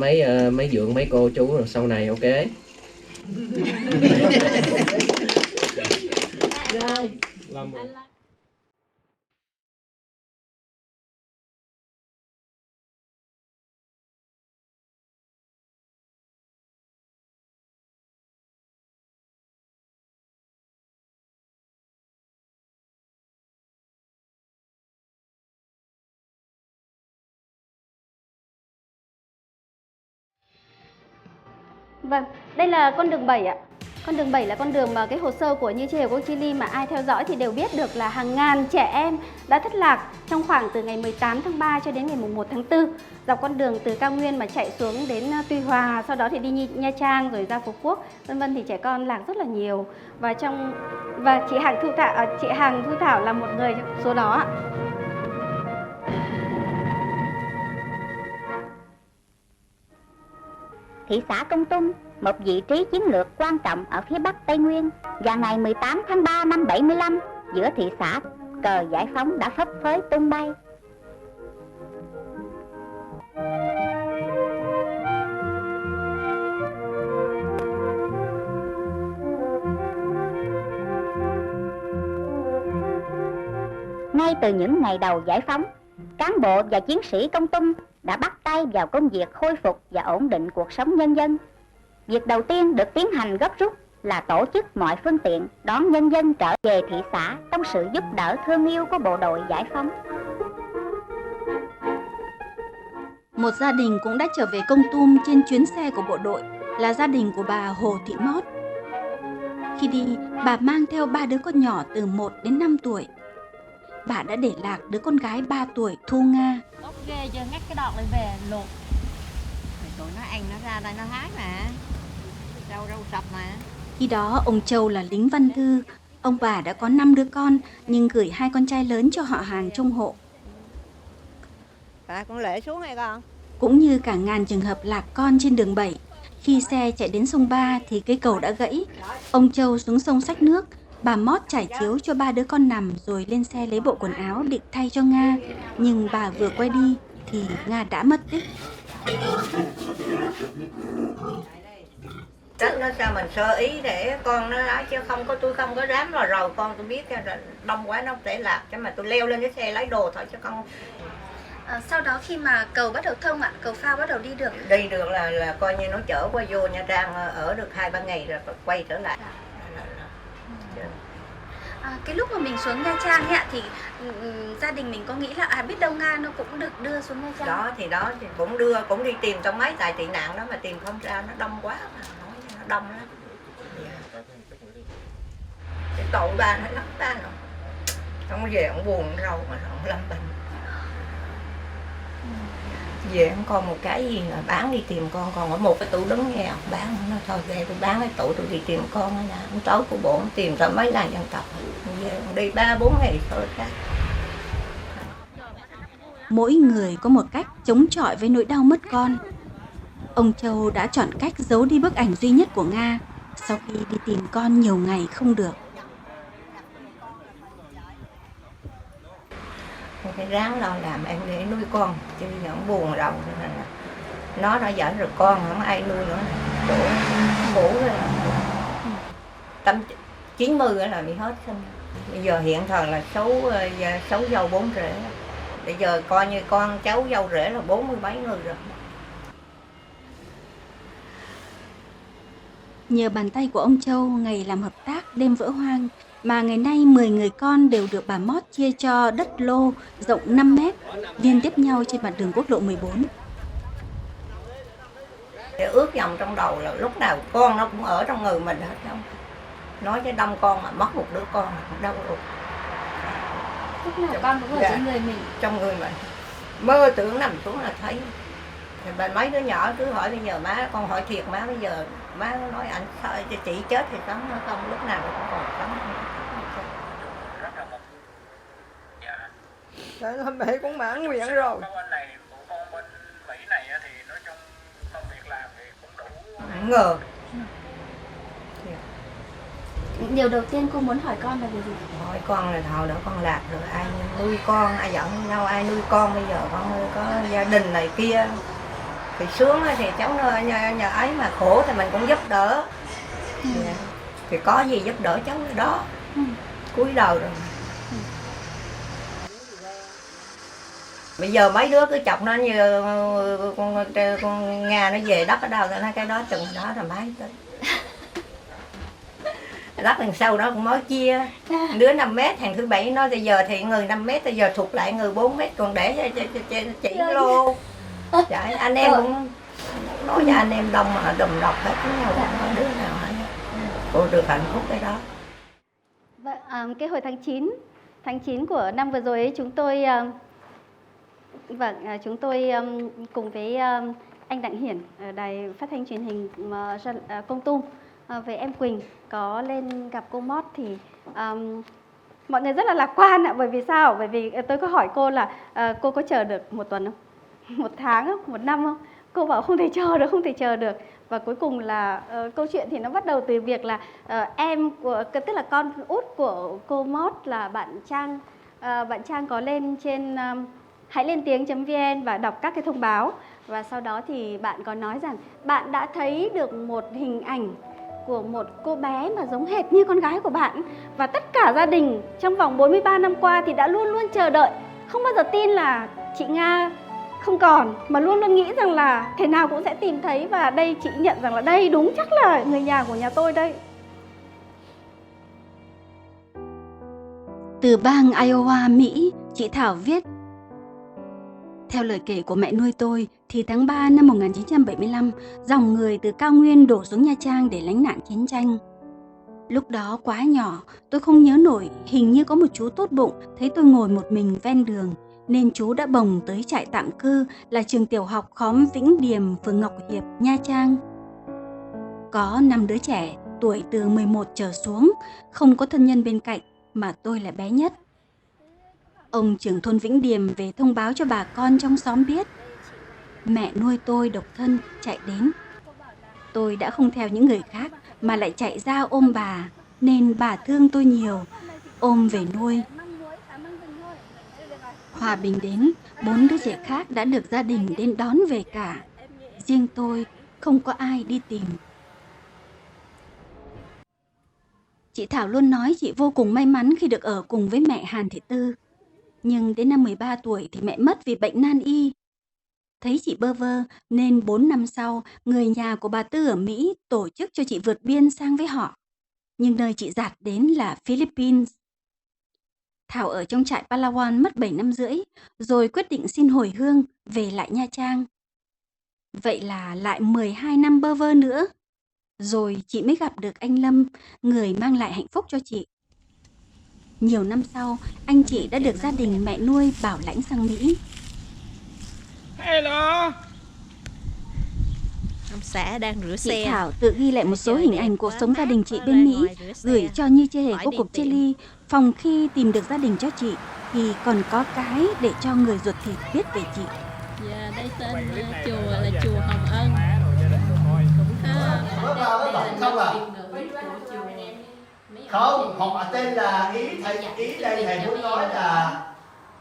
mấy dượng mấy cô chú rồi sau này, ok. Rồi. Vâng, đây là con đường 7 ạ. Con đường 7 là con đường mà cái hồ sơ của Như Chi Hề Quốc Chi Ly mà ai theo dõi thì đều biết được là hàng ngàn trẻ em đã thất lạc trong khoảng từ ngày 18 tháng 3 cho đến ngày 1 tháng 4. Dọc con đường từ cao nguyên mà chạy xuống đến Tuy Hòa, sau đó thì đi Nha Trang rồi ra Phú Quốc, vân vân, thì trẻ con lạc rất là nhiều. Và chị Hằng Thu Thảo là một người trong số đó ạ. Thị xã Kon Tum, một vị trí chiến lược quan trọng ở phía bắc Tây Nguyên, và ngày 18 tháng 3 năm 75, giữa thị xã, cờ giải phóng đã phấp phới tung bay. Ngay từ những ngày đầu giải phóng, cán bộ và chiến sĩ Kon Tum đã bắt tay vào công việc khôi phục và ổn định cuộc sống nhân dân. Việc đầu tiên được tiến hành gấp rút là tổ chức mọi phương tiện đón nhân dân trở về thị xã trong sự giúp đỡ thương yêu của bộ đội giải phóng. Một gia đình cũng đã trở về Kon Tum trên chuyến xe của bộ đội, là gia đình của bà Hồ Thị Mót. Khi đi, bà mang theo 3 đứa con nhỏ từ 1 đến 5 tuổi. Bà đã để lạc đứa con gái 3 tuổi Thu Nga. Tốt ghê chưa, ngắt cái đọt lại về luộc. Tụi nó ăn nó ra đây nó hái mà. Rau sạch mà. Khi đó ông Châu là lính văn thư. Ông bà đã có 5 đứa con nhưng gửi 2 con trai lớn cho họ hàng trông hộ. Con lễ xuống hay con? Cũng như cả ngàn trường hợp lạc con trên đường 7. Khi xe chạy đến sông Ba thì cây cầu đã gãy. Ông Châu xuống sông xách nước. Bà Mót trải chiếu cho 3 đứa con nằm rồi lên xe lấy bộ quần áo định thay cho Nga. Nhưng bà vừa quay đi thì Nga đã mất tích. Trách nó sao mình sơ ý để con nó nói chứ tôi không có dám mà rồi con tôi biết đông quá nó sẽ lạc chứ mà tôi leo lên cái xe lấy đồ thôi chứ con. Sau đó khi mà cầu bắt đầu thông ạ, cầu phao bắt đầu đi được. Đi được là coi như nó chở qua vô Nha Trang ở được 2-3 ngày rồi quay trở lại. Cái lúc mà mình xuống Nha Trang ấy ạ thì gia đình mình có nghĩ là biết đâu Nga nó cũng được đưa xuống Nha Trang. Đó thì cũng đi tìm trong mấy tại tị nạn đó mà tìm không ra, nó đông quá mà nó đông lắm. Cái tội ba nó lắm ta rồi. Không về ông buồn rầu mà ông lâm bệnh. Về ông còn một cái gì là bán đi tìm con, còn ở một cái tủ đứng nghe bán, nó thôi về tôi bán cái tủ tôi đi tìm con đó nè. Ông tối của bộ tìm ra mấy làng dân tộc, về đi 3-4 ngày thôi ra. Mỗi người có một cách chống chọi với nỗi đau mất con. Ông Châu đã chọn cách giấu đi bức ảnh duy nhất của Nga sau khi đi tìm con nhiều ngày không được. Phải ráng lo làm ăn để nuôi con chứ bây giờ ông buồn rầu nên là nó đã dẫn rồi con không ai nuôi nữa khổ rồi. Tầm 90 là bị hết sinh. Bây giờ hiện thời là 6 dâu 4 rể. Bây giờ coi như con cháu dâu rể là 40 mấy người rồi. Nhờ bàn tay của ông Châu ngày làm hợp tác đêm vỡ hoang mà ngày nay 10 người con đều được bà Mót chia cho đất lô rộng 5 mét liên tiếp nhau trên mặt đường quốc lộ 14. Để ước vọng trong đầu là lúc nào con nó cũng ở trong người mình hết không? Nói với đông con mà mất một đứa con mà đâu được. Lúc nào con cũng ở trên người mình. Trong người mình. Mơ tưởng nằm xuống là thấy. Thì mấy đứa nhỏ cứ hỏi bây giờ má, con hỏi thiệt má bây giờ má nói anh sợ cho chị chết thì sống nó không, lúc nào cũng còn sống. Đấy là mẹ cũng mãn nguyện rồi. Ngờ. Điều đầu tiên cô muốn hỏi con là điều gì? Hỏi con là hồi đó con lạc rồi ai nuôi con, ai dẫn nhau ai nuôi con, bây giờ con có gia đình này kia thì sướng thì cháu nhờ ấy mà khổ thì mình cũng giúp đỡ. Thì có gì giúp đỡ cháu đó. Cuối đời rồi. Bây giờ mấy đứa cứ chọc nó như con Nga nó về đất ở đâu thì nó cái đó chừng đó là mấy tới. Đất đằng sau đó cũng mới chia. Đứa 5 mét, hàng thứ 7 nó bây giờ thì người 5 mét bây giờ thụt lại người 4 mét còn để cho chị lô. Trời, anh em cũng nói với anh em đông mà đùm đọc hết, không có đứa nào hết. Cô được hạnh phúc cái đó. Cái hồi tháng 9 của năm vừa rồi ấy, chúng tôi cùng với anh Đặng Hiển ở đài phát thanh truyền hình Kon Tum về em Quỳnh có lên gặp cô Mót thì mọi người rất là lạc quan ạ. Bởi vì sao? Bởi vì tôi có hỏi cô là cô có chờ được 1 tuần không? 1 tháng không? 1 năm không? Cô bảo không thể chờ được. Và cuối cùng là câu chuyện thì nó bắt đầu từ việc là tức là con út của cô Mót là bạn Trang có lên trên hãy lên tiếng.vn và đọc các cái thông báo. Và sau đó thì bạn có nói rằng bạn đã thấy được một hình ảnh của một cô bé mà giống hệt như con gái của bạn. Và tất cả gia đình trong vòng 43 năm qua thì đã luôn luôn chờ đợi, không bao giờ tin là chị Nga không còn, mà luôn luôn nghĩ rằng là thế nào cũng sẽ tìm thấy. Và đây chị nhận rằng là đây đúng chắc là người nhà của nhà tôi đây. Từ bang Iowa, Mỹ, chị Thảo viết: theo lời kể của mẹ nuôi tôi thì tháng 3 năm 1975, dòng người từ cao nguyên đổ xuống Nha Trang để lánh nạn chiến tranh. Lúc đó quá nhỏ, tôi không nhớ nổi, hình như có một chú tốt bụng thấy tôi ngồi một mình ven đường, nên chú đã bồng tới trại tạm cư là trường tiểu học khóm Vĩnh Điềm, phường Ngọc Hiệp, Nha Trang. Có 5 đứa trẻ, tuổi từ 11 trở xuống, không có thân nhân bên cạnh, mà tôi là bé nhất. Ông trưởng thôn Vĩnh Điềm về thông báo cho bà con trong xóm biết. Mẹ nuôi tôi độc thân chạy đến. Tôi đã không theo những người khác mà lại chạy ra ôm bà, nên bà thương tôi nhiều, ôm về nuôi. Hòa bình đến, 4 đứa trẻ khác đã được gia đình đến đón về cả. Riêng tôi không có ai đi tìm. Chị Thảo luôn nói chị vô cùng may mắn khi được ở cùng với mẹ Hàn Thị Tư. Nhưng đến năm 13 tuổi thì mẹ mất vì bệnh nan y. Thấy chị bơ vơ nên 4 năm sau, người nhà của bà Tư ở Mỹ tổ chức cho chị vượt biên sang với họ. Nhưng nơi chị dạt đến là Philippines. Thảo ở trong trại Palawan mất 7 năm rưỡi, rồi quyết định xin hồi hương về lại Nha Trang. Vậy là lại 12 năm bơ vơ nữa. Rồi chị mới gặp được anh Lâm, người mang lại hạnh phúc cho chị. Nhiều năm sau, anh chị đã được gia đình mẹ nuôi bảo lãnh sang Mỹ. Hello. Ông xã đang rửa xe. Chị Thảo tự ghi lại một số hình ảnh cuộc sống gia đình chị bên Mỹ, gửi cho Như Chưa Hề Cô Cục Chia Ly. Phòng khi tìm được gia đình cho chị thì còn có cái để cho người ruột thịt biết về chị. Dạ, đây tên chùa là chùa Hồng Ân. Không, họ tên là ý đây thầy muốn nói là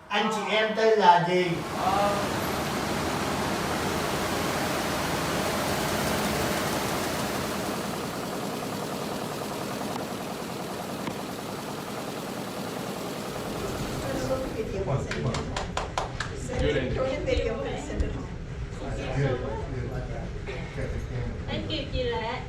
anh chị em tên là gì? Anh kịp gì lại?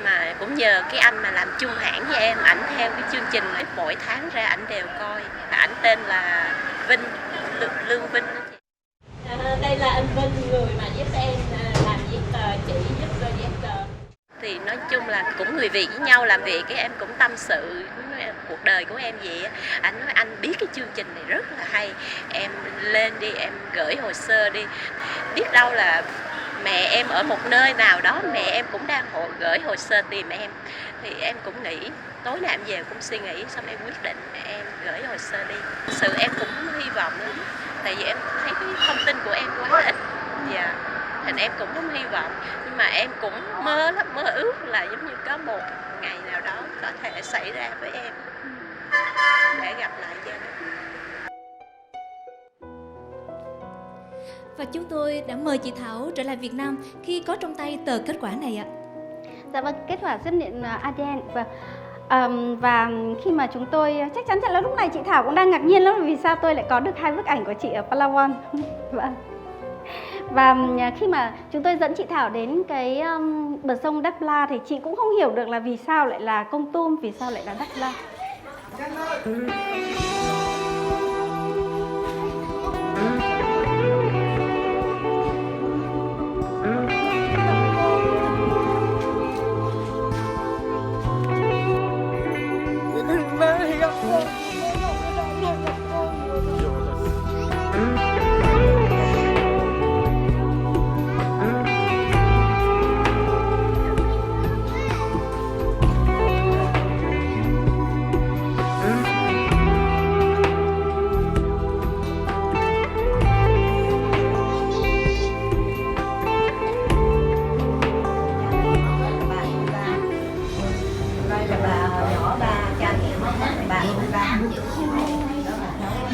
Mà cũng nhờ cái anh mà làm chung hãng với em, ảnh theo cái chương trình ấy, mỗi tháng ra ảnh đều coi. Ảnh tên là Vinh, Lương Vinh. Đây là anh Vinh, người mà giúp em làm giấy tờ, chị giúp giấy tờ. Thì nói chung là cũng người Việt với nhau làm việc, cái em cũng tâm sự cuộc đời của em vậy. Anh nói anh biết cái chương trình này rất là hay, em lên đi, em gửi hồ sơ đi. Biết đâu là mẹ em ở một nơi nào đó, mẹ em cũng đang gửi hồ sơ tìm em. Thì em cũng nghĩ, tối nay em về cũng suy nghĩ, xong em quyết định em gửi hồ sơ đi. Thực sự em cũng hy vọng lắm, tại vì em thấy cái thông tin của em quá ít. Dạ. Thành em cũng không hy vọng, nhưng mà em cũng mơ lắm, mơ ước là giống như có một ngày nào đó có thể xảy ra với em để gặp lại gia đình. Và chúng tôi đã mời chị Thảo trở lại Việt Nam khi có trong tay tờ kết quả này ạ. Dạ vâng, kết quả xét nghiệm ADN và khi mà chúng tôi chắc chắn là lúc này chị Thảo cũng đang ngạc nhiên lắm vì sao tôi lại có được 2 bức ảnh của chị ở Palawan. Vâng. Và khi mà chúng tôi dẫn chị Thảo đến cái bờ sông Đắk La thì chị cũng không hiểu được là vì sao lại là Kon Tum, vì sao lại là Đắk La.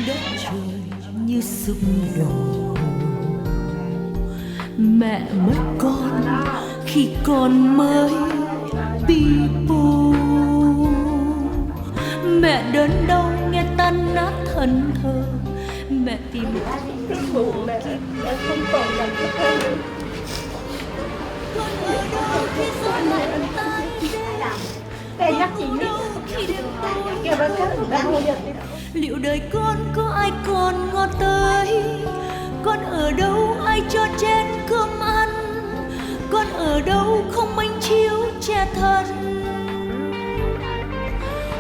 đất trời như sụp đổ, mẹ mất con khi con mới bi bô. Mẹ đớn đau nghe tan nát thân thờ, mẹ tìm buồn mẹ không còn làm con nữa. Liệu đời con có ai còn ngọt tới? Con ở đâu ai cho chén cơm ăn? Con ở đâu không manh chiếu che thân?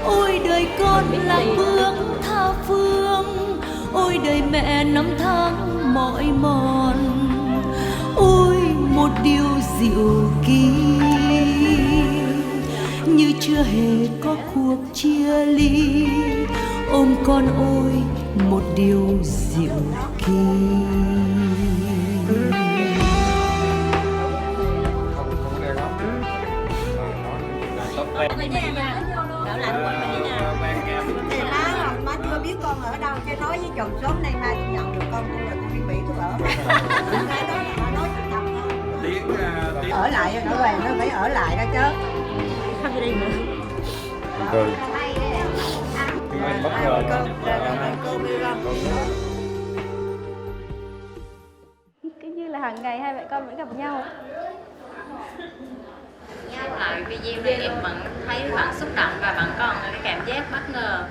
Ôi đời con là bước tha phương, ôi đời mẹ năm tháng mỏi mòn. Ôi một điều dịu kỳ như chưa hề có cuộc chia ly. Ôm con ôi một điều dịu kỳ. Má chưa biết con ở đâu, chứ nói với chồng sớm nay mai tôi nhận được con tôi là tôi đi Mỹ tôi ở. Cái đó là nó nói thật thôi. Ở lại ở về nó phải ở lại đó chứ. Không đi nữa. Rồi. Bất ngờ. Cứ như là hàng ngày hai mẹ con vẫn gặp nhau. Nhắc lại video này em vẫn thấy bạn xúc động và vẫn còn cái cảm giác bất ngờ.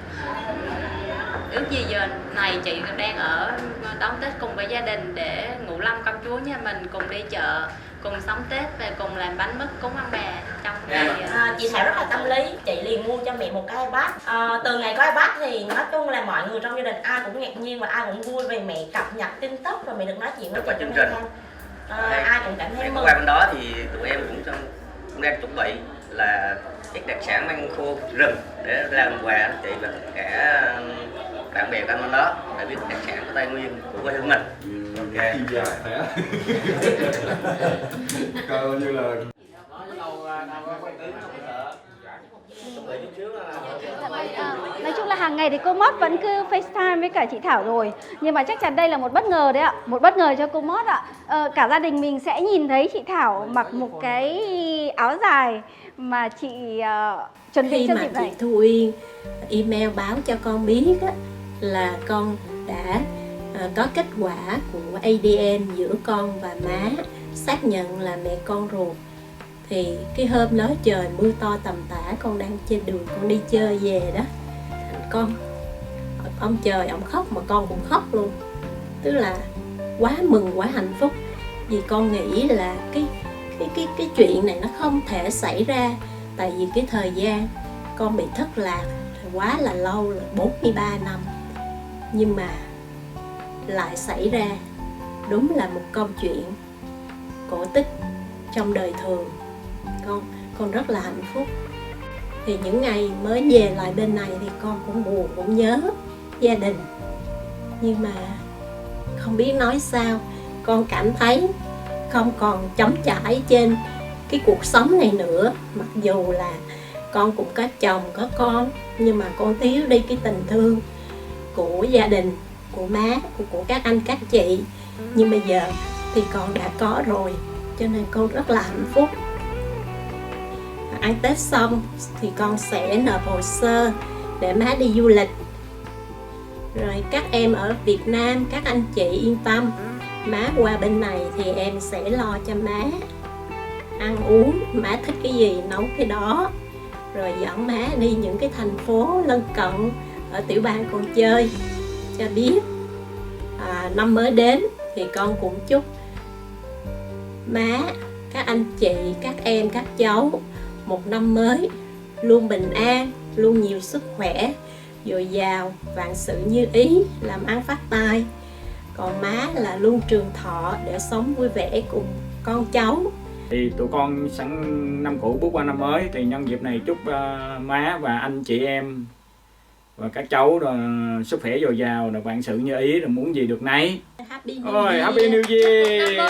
Ước gì giờ này chị đang ở đón Tết cùng với gia đình để Ngũ Lâm công chúa nhà mình cùng đi chợ, cùng sống Tết và cùng làm bánh mứt cúng ông bà trong ngày. Chị Thảo rất là tâm lý, chị liền mua cho mẹ một cái iPad. Từ ngày có iPad thì nói chung là mọi người trong gia đình ai cũng ngạc nhiên và ai cũng vui vì mẹ cập nhật tin tức và mẹ được nói chuyện với chị trong chương trình. Ai cũng cảm thấy mừng. Qua bên đó thì tụi em cũng đang chuẩn bị là ít đặc sản măng khô rừng để làm quà chị và tất cả bạn bè bên đó để biết đặc sản của Tây Nguyên của quê hương mình. Ok. Coi như là Nói chung là hàng ngày thì cô Mót vẫn cứ FaceTime với cả chị Thảo rồi. Nhưng mà chắc chắn đây là một bất ngờ đấy ạ. Một bất ngờ cho cô Mót ạ. Cả gia đình mình sẽ nhìn thấy chị Thảo mặc một cái áo dài mà chị chuẩn bị cho dịp này. Khi mà chị Thu Uyên email báo cho con biết á, là con đã có kết quả của ADN giữa con và má, xác nhận là mẹ con ruột. Thì cái hôm đó trời mưa to tầm tã, con đang trên đường con đi chơi về đó, con ông trời ông khóc mà con cũng khóc luôn, tức là quá mừng quá hạnh phúc vì con nghĩ là cái chuyện này nó không thể xảy ra, tại vì cái thời gian con bị thất lạc quá là lâu, là 43 năm, nhưng mà lại xảy ra. Đúng là một câu chuyện cổ tích trong đời thường. Con rất là hạnh phúc. Thì những ngày mới về lại bên này thì con cũng buồn, cũng nhớ gia đình, nhưng mà không biết nói sao. Con cảm thấy không còn trống trải trên cái cuộc sống này nữa. Mặc dù là con cũng có chồng, có con, nhưng mà con thiếu đi cái tình thương của gia đình, của má, của các anh các chị. Nhưng bây giờ thì con đã có rồi, cho nên con rất là hạnh phúc. Ăn Tết xong thì con sẽ nộp hồ sơ để má đi du lịch. Rồi các em ở Việt Nam, các anh chị yên tâm, má qua bên này thì em sẽ lo cho má ăn uống, má thích cái gì nấu cái đó. Rồi dẫn má đi những cái thành phố lân cận ở tiểu bang con chơi cho biết. Năm mới đến thì con cũng chúc má, các anh chị, các em, các cháu một năm mới luôn bình an, luôn nhiều sức khỏe, dồi dào, vạn sự như ý, làm ăn phát tài. Còn má là luôn trường thọ để sống vui vẻ cùng con cháu. Thì tụi con sẵn năm cũ bước qua năm mới thì nhân dịp này chúc má và anh chị em và các cháu rồi sức khỏe dồi dào, rồi vạn sự như ý, rồi muốn gì được nấy. Happy New Year.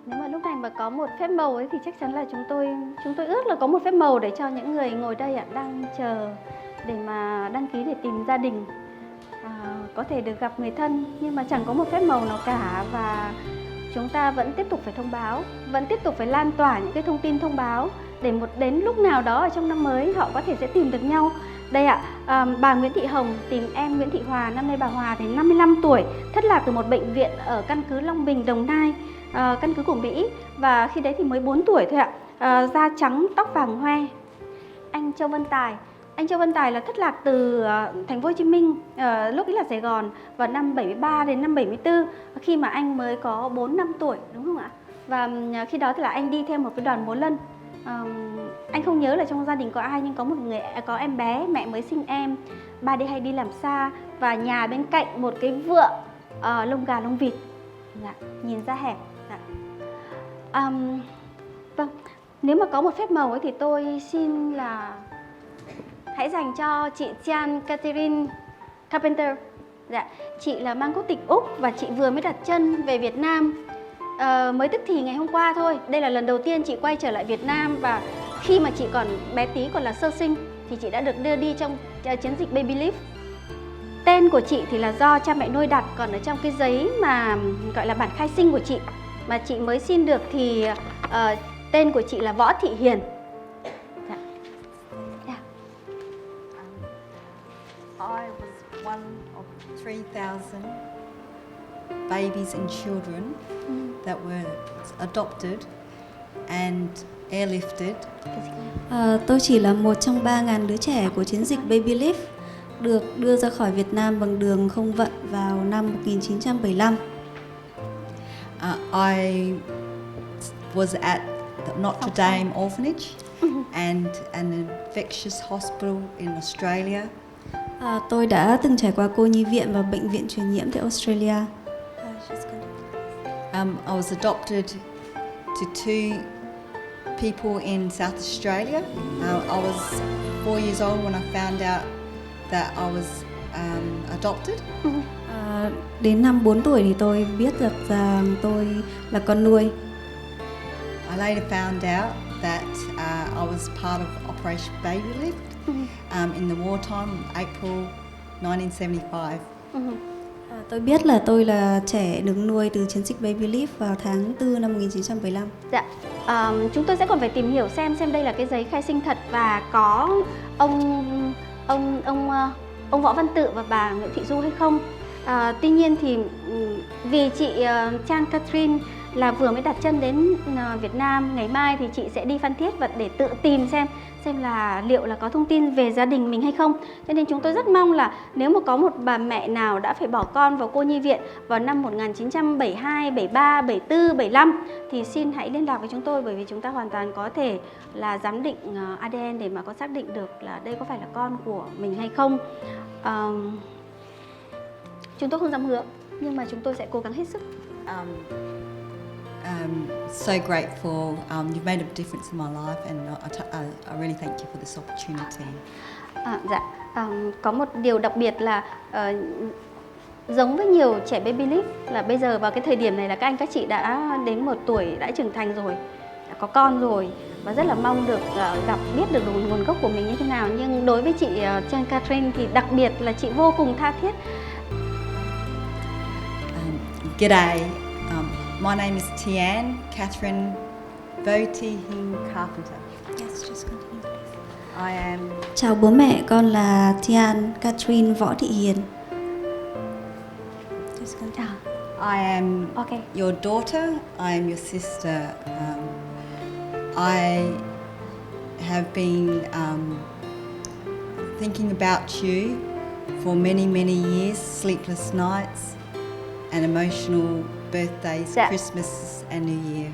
Nếu mà lúc này mà có một phép màu ấy thì chắc chắn là chúng tôi ước là có một phép màu để cho những người ngồi đây đang chờ để mà đăng ký để tìm gia đình, có thể được gặp người thân, nhưng mà chẳng có một phép màu nào cả. Và chúng ta vẫn tiếp tục phải thông báo, vẫn tiếp tục phải lan tỏa những cái thông tin thông báo để đến lúc nào đó ở trong năm mới họ có thể sẽ tìm được nhau. Đây ạ, bà Nguyễn Thị Hồng tìm em Nguyễn Thị Hòa, năm nay bà Hòa thì 55 tuổi, thất lạc từ một bệnh viện ở căn cứ Long Bình, Đồng Nai, căn cứ của Mỹ, và khi đấy thì mới 4 tuổi thôi ạ. Da trắng, tóc vàng hoe. Anh Châu Văn Tài là thất lạc từ thành phố Hồ Chí Minh, lúc ấy là Sài Gòn, vào năm 73 đến năm 74, khi mà anh mới có 4-5 tuổi, đúng không ạ? Và khi đó thì là anh đi theo một cái đoàn múa lân. Anh không nhớ là trong gia đình có ai, nhưng có em bé, mẹ mới sinh em, ba đi hay đi làm xa, và nhà bên cạnh một cái vựa lông gà lông vịt, nhìn ra hẹp. Vâng, nếu mà có một phép màu ấy thì tôi xin là hãy dành cho chị Jean Catherine Carpenter. Chị là mang quốc tịch Úc và chị vừa mới đặt chân về Việt Nam mới tức thì ngày hôm qua thôi. Đây là lần đầu tiên chị quay trở lại Việt Nam, và khi mà chị còn bé tí, còn là sơ sinh, thì chị đã được đưa đi trong chiến dịch Baby Leaf. Tên của chị thì là do cha mẹ nuôi đặt, còn ở trong cái giấy mà gọi là bản khai sinh của chị mà chị mới xin được thì tên của chị là Võ Thị Hiền. I was one of 3,000 babies and children that were adopted and airlifted. Tôi chỉ là một trong 3.000 đứa trẻ của chiến dịch Baby Leaf được đưa ra khỏi Việt Nam bằng đường không vận vào năm 1975. I was at the Notre Dame Orphanage and an infectious hospital in Australia. Tôi đã từng trải qua cô nhi viện và bệnh viện truyền nhiễm tại Australia. I was adopted to 2 people in South Australia. I was 4 years old when I found out that I was adopted. Đến năm 4 tuổi thì tôi biết được rằng tôi là con nuôi. I later found out that I was part of Operation Baby Lift in the wartime, April 1975. Tôi biết là tôi là trẻ được nuôi từ chiến dịch Baby Leaf vào tháng 4 năm 1975. Dạ, chúng tôi sẽ còn phải tìm hiểu xem đây là cái giấy khai sinh thật và có ông Võ Văn Tự và bà Nguyễn Thị Du hay không. Tuy nhiên thì vì chị Jean Catherine là vừa mới đặt chân đến Việt Nam, ngày mai thì chị sẽ đi Phan Thiết và để tự tìm xem là liệu là có thông tin về gia đình mình hay không. Cho nên chúng tôi rất mong là nếu mà có một bà mẹ nào đã phải bỏ con vào cô nhi viện vào năm 1972, 73, 74, 75 thì xin hãy liên lạc với chúng tôi, bởi vì chúng ta hoàn toàn có thể là giám định ADN để mà có xác định được là đây có phải là con của mình hay không. Chúng tôi không dám hứa, nhưng mà chúng tôi sẽ cố gắng hết sức. So grateful. You've made a difference in my life, and I really thank you for this opportunity. Có một điều đặc biệt là giống với nhiều trẻ Baby Leaf là bây giờ vào cái thời điểm này là các anh các chị đã đến một tuổi đã trưởng thành rồi, đã có con rồi và rất là mong được biết được nguồn gốc của mình như thế nào. Nhưng đối với chị Jean Catherine thì đặc biệt là chị vô cùng tha thiết. G'day. My name is Tian Catherine Votihin Carpenter. Yes, just continue. I am. Chào bố mẹ, con là Tian Catherine Võ Thị Hiền. Just continue. I am your daughter. I am your sister. I have been thinking about you for many, many years, sleepless nights and emotional birthdays, Christmas and New Year.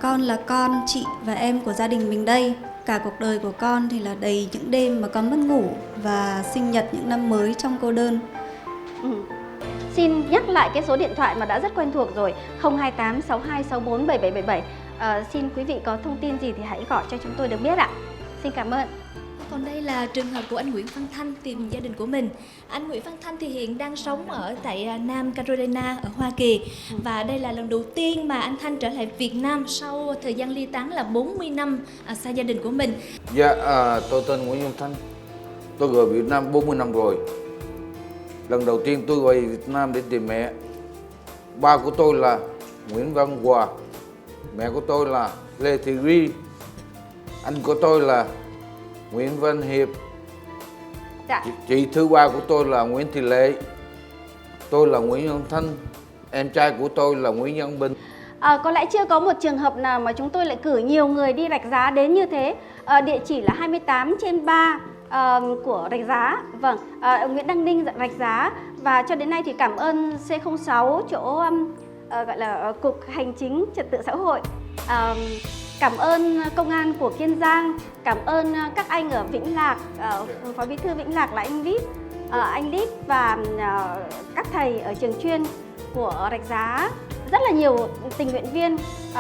Con là con, chị và em của gia đình mình đây. Cả cuộc đời của con thì là đầy những đêm mà con mất ngủ và sinh nhật những năm mới trong cô đơn. Xin nhắc lại cái số điện thoại mà đã rất quen thuộc rồi, 028 6264 7777. Xin quý vị có thông tin gì thì hãy gọi cho chúng tôi được biết ạ. Xin cảm ơn. Còn đây là trường hợp của anh Nguyễn Văn Thanh tìm gia đình của mình. Anh Nguyễn Văn Thanh thì hiện đang sống ở tại Nam Carolina ở Hoa Kỳ. Và đây là lần đầu tiên mà anh Thanh trở lại Việt Nam sau thời gian ly tán là 40 năm xa gia đình của mình. Dạ, tôi tên Nguyễn Văn Thanh. Tôi ở Việt Nam 40 năm rồi. Lần đầu tiên tôi về Việt Nam để tìm mẹ. Ba của tôi là Nguyễn Văn Hòa, mẹ của tôi là Lê Thị Ri, anh của tôi là Nguyễn Văn Hiệp, Dạ. chị thứ ba của tôi là Nguyễn Thị Lệ, tôi là Nguyễn Văn Thanh, em trai của tôi là Nguyễn Văn Bình. Có lẽ chưa có một trường hợp nào mà chúng tôi lại cử nhiều người đi Rạch Giá đến như thế. Địa chỉ là 28/3 của Rạch Giá, vâng, Nguyễn Đăng Ninh, Rạch Giá. Và cho đến nay thì cảm ơn C06 chỗ gọi là Cục Hành chính Trật tự xã hội, cảm ơn công an của Kiên Giang, cảm ơn các anh ở Vĩnh Lạc, Phó Bí thư Vĩnh Lạc là anh Lít và các thầy ở trường chuyên của Rạch Giá. Rất là nhiều tình nguyện viên,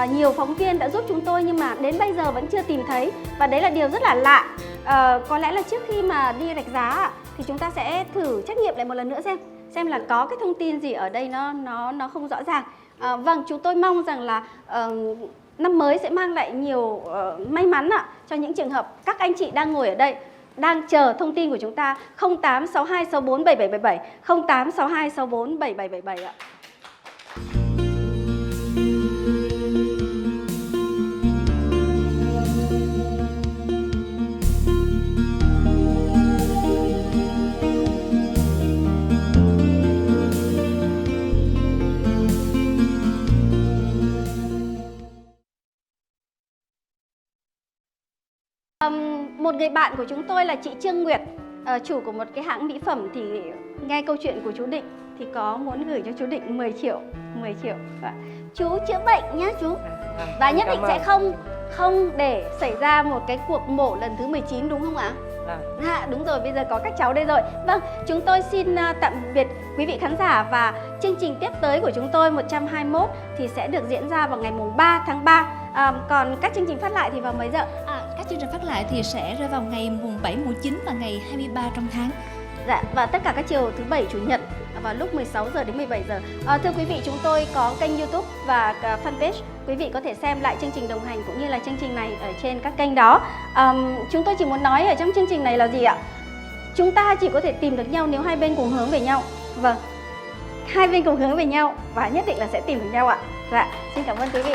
nhiều phóng viên đã giúp chúng tôi nhưng mà đến bây giờ vẫn chưa tìm thấy. Và đấy là điều rất là lạ. Có lẽ là trước khi mà đi Rạch Giá thì chúng ta sẽ thử trắc nghiệm lại một lần nữa xem là có cái thông tin gì ở đây nó không rõ ràng. Vâng, chúng tôi mong rằng là năm mới sẽ mang lại nhiều may mắn cho những trường hợp các anh chị đang ngồi ở đây đang chờ thông tin của chúng ta. 0862647777, 0862647777 ạ. Một người bạn của chúng tôi là chị Trương Nguyệt, chủ của một cái hãng mỹ phẩm, thì nghe câu chuyện của chú Định thì có muốn gửi cho chú Định 10 triệu. Chú chữa bệnh nhé chú. Và nhất định sẽ không để xảy ra một cái cuộc mổ lần thứ 19 đúng không ạ? Dạ đúng rồi, bây giờ có các cháu đây rồi. Vâng, chúng tôi xin tạm biệt quý vị khán giả và chương trình tiếp tới của chúng tôi 121 thì sẽ được diễn ra vào ngày mùng 3 tháng 3. Còn các chương trình phát lại thì vào mấy giờ? Các chương trình phát lại thì sẽ rơi vào ngày mùng 7, mùng 9 và ngày 23 trong tháng. Dạ, và tất cả các chiều thứ Bảy, Chủ nhật vào lúc 16 giờ đến 17 giờ. Thưa quý vị, chúng tôi có kênh YouTube và fanpage. Quý vị có thể xem lại chương trình đồng hành cũng như là chương trình này ở trên các kênh đó. Chúng tôi chỉ muốn nói ở trong chương trình này là gì ạ? Chúng ta chỉ có thể tìm được nhau nếu hai bên cùng hướng về nhau. Vâng, hai bên cùng hướng về nhau và nhất định là sẽ tìm được nhau ạ. Dạ, xin cảm ơn quý vị.